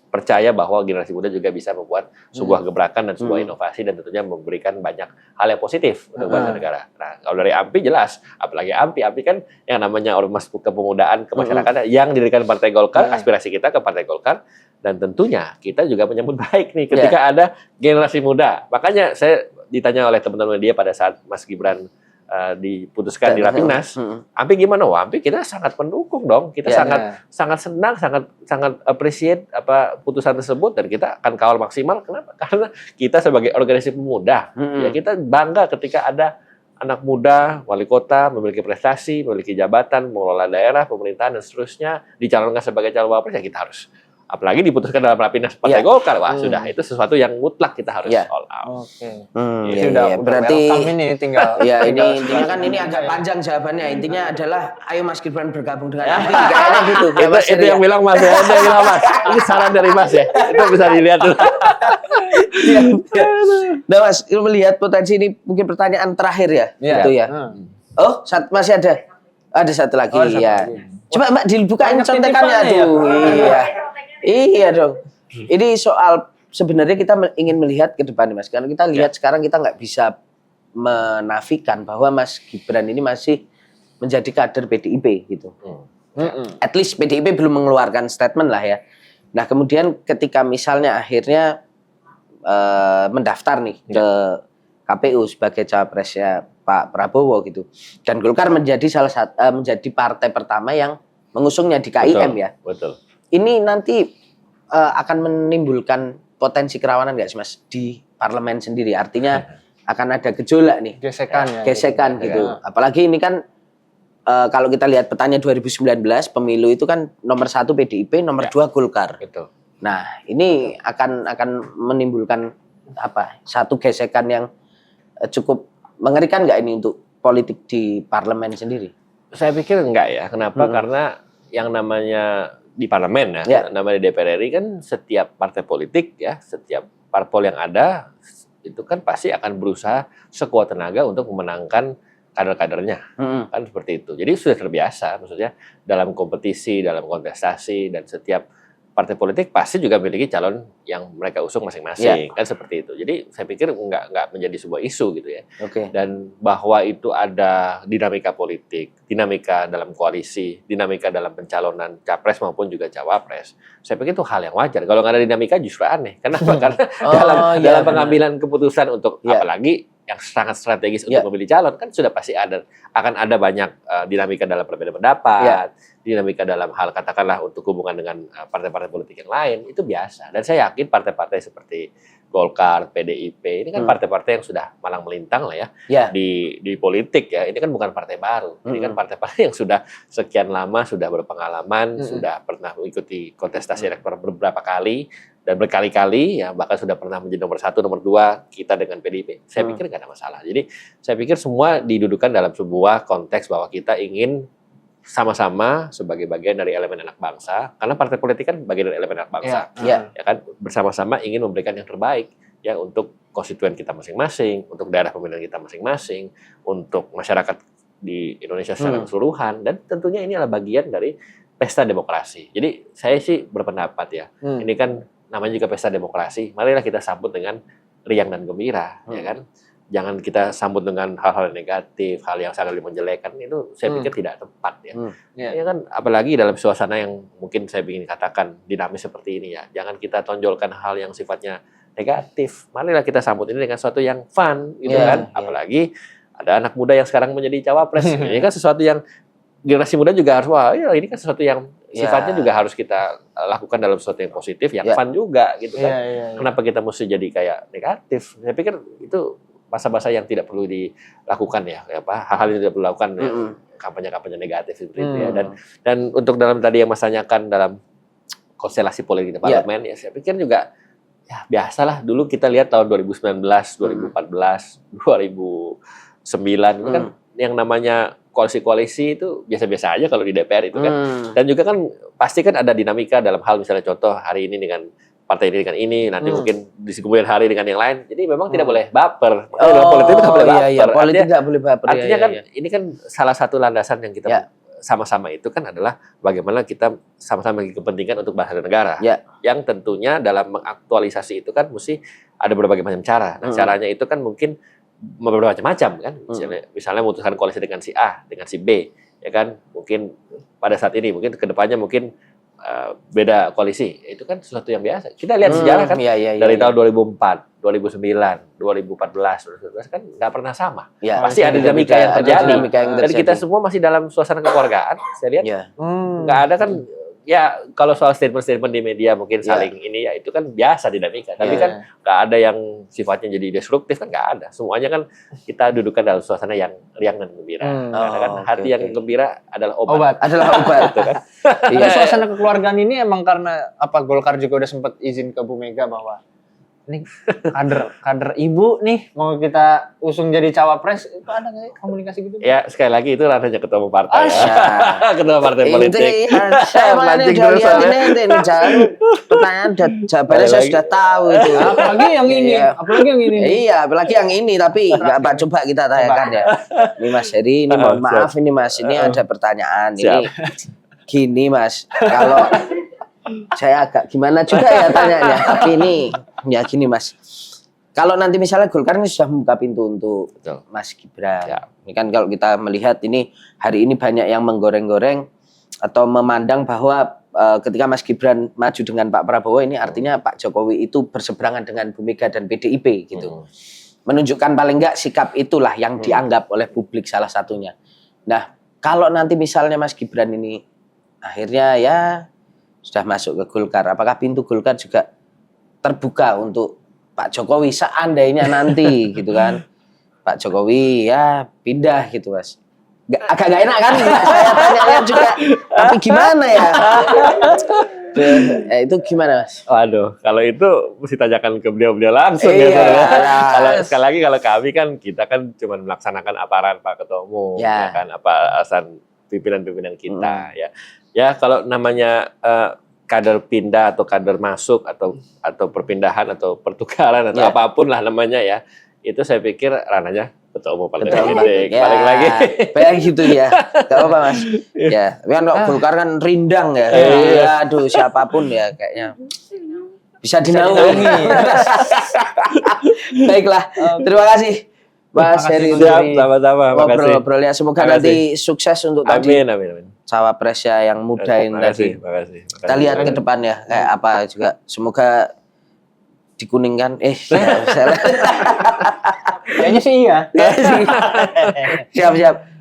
percaya bahwa generasi muda juga bisa membuat sebuah gebrakan dan sebuah inovasi dan tentunya memberikan banyak hal yang positif untuk bangsa negara. Nah, kalau dari AMPI jelas, apalagi AMPI kan yang namanya ormas kepemudaan kemasyarakatan yang didirikan Partai Golkar, aspirasi kita ke Partai Golkar, dan tentunya kita juga menyambut baik nih ketika ada generasi muda. Makanya saya ditanya oleh teman-teman dia pada saat Mas Gibran diputuskan di Rapimnas, AMPI gimana? Wah, AMPI kita sangat mendukung dong. Kita sangat senang, sangat appreciate putusan tersebut dan kita akan kawal maksimal. Kenapa? Karena kita sebagai organisasi pemuda, ya kita bangga ketika ada anak muda, wali kota, memiliki prestasi, memiliki jabatan, mengelola daerah, pemerintahan dan seterusnya, dicalonkan sebagai calon wapres, ya kita harus. Apalagi diputuskan dalam Rapimnas Partai Golkar, wah sudah itu sesuatu yang mutlak kita harus all out. Berarti ini tinggal. Ini intinya kan ini agak panjang jawabannya. Intinya adalah ayo Mas Gibran bergabung dengan AMPI. Kayaknya gitu. Itu yang bilang Mas ya, itu yang bilang Mas. Ini saran dari Mas ya. Itu bisa dilihat tuh. Nah, Mas, melihat potensi ini mungkin pertanyaan terakhir ya. Gitu ya. Oh, masih ada. Ada satu lagi ya. Coba Mbak dibukain contekannya tuh. Iya dong. Ini soal sebenarnya kita ingin melihat ke depan Mas. Karena kita lihat sekarang kita nggak bisa menafikan bahwa Mas Gibran ini masih menjadi kader PDIP gitu. At least PDIP belum mengeluarkan statement lah ya. Nah kemudian ketika misalnya akhirnya mendaftar nih ke KPU sebagai cawapresnya Pak Prabowo gitu. Dan Golkar menjadi menjadi partai pertama yang mengusungnya di KIM ya. Betul. Ini nanti akan menimbulkan potensi kerawanan nggak sih Mas di parlemen sendiri? Artinya akan ada gejolak nih, gesekan gitu. Apalagi ini kan kalau kita lihat petanya 2019 pemilu itu kan nomor 1 PDIP, nomor 2 Golkar. Betul. Nah ini akan menimbulkan satu gesekan yang cukup mengerikan nggak ini untuk politik di parlemen sendiri? Saya pikir enggak ya. Kenapa? Karena yang namanya di parlemen namanya DPR RI kan setiap partai politik ya, setiap parpol yang ada itu kan pasti akan berusaha sekuat tenaga untuk memenangkan kader-kadernya, kan seperti itu. Jadi sudah terbiasa, maksudnya dalam kompetisi, dalam kontestasi, dan setiap partai politik pasti juga memiliki calon yang mereka usung masing-masing, kan seperti itu. Jadi saya pikir nggak menjadi sebuah isu gitu ya. Dan bahwa itu ada dinamika politik, dinamika dalam koalisi, dinamika dalam pencalonan capres maupun juga cawapres. Saya pikir itu hal yang wajar. Kalau nggak ada dinamika justru aneh. Kenapa? Karena dalam pengambilan keputusan untuk apalagi yang sangat strategis untuk memilih calon kan sudah pasti akan ada banyak dinamika dalam perbedaan pendapat, dinamika dalam hal katakanlah untuk hubungan dengan partai-partai politik yang lain itu biasa. Dan saya yakin partai-partai seperti Golkar, PDIP ini kan partai-partai yang sudah malang melintang lah ya di politik ya. Ini kan bukan partai baru. Ini kan partai-partai yang sudah sekian lama, sudah berpengalaman, sudah pernah mengikuti kontestasi rektor beberapa kali dan berkali-kali ya, bahkan sudah pernah menjadi nomor 1, nomor 2 kita dengan PDIP. Saya pikir nggak ada masalah. Jadi saya pikir semua didudukan dalam sebuah konteks bahwa kita ingin sama-sama sebagai bagian dari elemen anak bangsa, karena partai politik kan bagian dari elemen anak bangsa, ya kan, bersama-sama ingin memberikan yang terbaik ya untuk konstituen kita masing-masing, untuk daerah pemilihan kita masing-masing, untuk masyarakat di Indonesia secara keseluruhan, dan tentunya ini adalah bagian dari pesta demokrasi. Jadi saya sih berpendapat ya, ini kan namanya juga pesta demokrasi, marilah kita sambut dengan riang dan gembira, ya kan. Jangan kita sambut dengan hal-hal negatif, hal yang sangat menjelekan, itu saya pikir tidak tepat ya. Ya kan, apalagi dalam suasana yang mungkin saya ingin katakan dinamis seperti ini ya. Jangan kita tonjolkan hal yang sifatnya negatif. Marilah kita sambut ini dengan sesuatu yang fun gitu kan. Apalagi ada anak muda yang sekarang menjadi cawapres. Ini kan sesuatu yang generasi muda juga harus, wah ya ini kan sesuatu yang sifatnya juga harus kita lakukan dalam sesuatu yang positif, yang fun juga gitu kan. Kenapa kita mesti jadi kayak negatif? Saya pikir itu masa-masa yang tidak perlu dilakukan ya, hal-hal yang tidak perlu dilakukan kampanye-kampanye negatif seperti itu ya. Dan untuk dalam tadi yang Mas tanyakan dalam konstelasi politik di parlemen ya, saya pikir juga ya biasalah. Dulu kita lihat tahun 2019, 2014, 2009 itu kan yang namanya koalisi-koalisi itu biasa-biasa aja kalau di DPR itu kan. Dan juga kan pasti kan ada dinamika dalam hal misalnya contoh hari ini dengan partai ini dengan ini, nanti mungkin di kemudian hari dengan yang lain. Jadi memang tidak boleh baper. Dalam politik itu nggak boleh baper. Politik nggak boleh baper. Artinya kan ini kan salah satu landasan yang kita sama-sama itu kan adalah bagaimana kita sama-sama memiliki kepentingan untuk bangsa dan negara. Yang tentunya dalam mengaktualisasi itu kan mesti ada berbagai macam cara. Nah, caranya itu kan mungkin bermacam-macam kan. Misalnya memutuskan koalisi dengan si A, dengan si B, ya kan. Mungkin pada saat ini, mungkin kedepannya mungkin beda koalisi, itu kan sesuatu yang biasa. Kita lihat sejarah kan dari tahun 2004, 2009, 2014, 2019 kan nggak pernah sama. Pasti ada dinamika yang terjadi. Dan kita semua masih dalam suasana kekeluargaan. Saya lihat nggak ada kan. Ya kalau soal statement-statement di media mungkin saling ini ya itu kan biasa dinamika. Tapi kan nggak ada yang sifatnya jadi destruktif kan nggak ada. Semuanya kan kita dudukan dalam suasana yang riang dan gembira. Karena kan hati yang gembira adalah obat. Adalah obat. Gitu kan. Tapi suasana kekeluargaan ini emang karena apa Golkar juga udah sempat izin ke Bu Mega bahwa ini kader ibu nih mau kita usung jadi cawapres, itu ada nggak komunikasi gitu? Ya sekali lagi itu ranahnya ketua umum partai. Ketua partai politik. Saya mancing terus ini jangan pertanyaan jawabannya saya sudah tahu itu. Apalagi yang ini, Iya, apalagi yang ini tapi nggak coba kita tanyakan ya. Ini Mas Heri, ini mohon maaf ini Mas, ini ada pertanyaan ini. Gini Mas, kalau saya agak gimana juga ya tanyanya, tapi ini ya gini Mas, kalau nanti misalnya Golkar ini sudah membuka pintu untuk Mas Gibran, ini kan kalau kita melihat ini hari ini banyak yang menggoreng-goreng atau memandang bahwa ketika Mas Gibran maju dengan Pak Prabowo ini artinya Pak Jokowi itu berseberangan dengan Bu Mega dan PDIP gitu, menunjukkan paling enggak sikap itulah yang dianggap oleh publik salah satunya. Nah kalau nanti misalnya Mas Gibran ini akhirnya ya sudah masuk ke Golkar, apakah pintu Golkar juga terbuka untuk Pak Jokowi seandainya nanti gitu kan Pak Jokowi ya pindah gitu Mas? Agak gak enak kan saya tanya juga, tapi gimana ya? Itu gimana Mas? Waduh, kalau itu mesti tanyakan ke beliau-beliau langsung ya. Kalau sekali lagi kalau kami kan kita kan cuma melaksanakan aparat Pak Ketua Umum, kan apa alasan pimpinan-pimpinan kita ya. Ya kalau namanya kader pindah atau kader masuk atau perpindahan atau pertukaran atau apapun lah namanya ya, itu saya pikir ranahnya ketua umum paling lagi. Kayak gitu ya. Gak apa Mas. Ya, tapi kan kalau Golkar kan rindang ya. Aduh, siapapun ya kayaknya bisa dinaungi. Baiklah, terima kasih Mas Heri sama-sama. ngobrol-ngobrolnya. Semoga nanti sukses untuk tadi Amin. cawapresnya yang muda ini tadi. Makasih. Kita lihat ke depan ya kayak apa juga. Semoga dikuningkan. Kayaknya sih iya. Siap.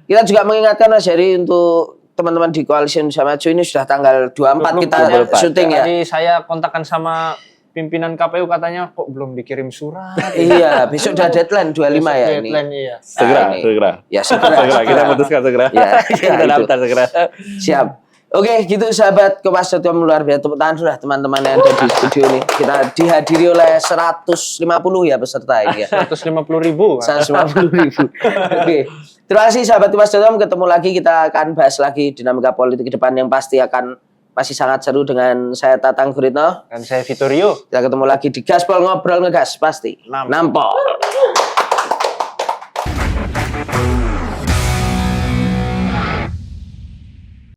Kita juga mengingatkan Mas Heri untuk teman-teman di Koalisi Indonesia Maju ini sudah tanggal 24 kita syuting ya. Tadi saya kontakkan sama pimpinan KPU katanya kok belum dikirim surat. Iya, besok udah deadline 25 ya ini. Deadline iya. Segera. Ya segera. Kita putuskan segera. Ya, Kita daftar segera. Siap. Oke, gitu sahabat Kompas.com, luar biasa. Tepuk tangan sudah teman-teman yang ada di studio ini. Kita dihadiri oleh 150 ya peserta ini ya. 150.000. 150.000. Oke. Terima kasih sahabat Kompas.com. Ketemu lagi, kita akan bahas lagi dinamika politik ke depan yang pasti akan masih sangat seru dengan saya Tatang Guritno. Dan saya Vittorio. Kita ketemu lagi di Gaspol, ngobrol ngegas pasti. Nampol.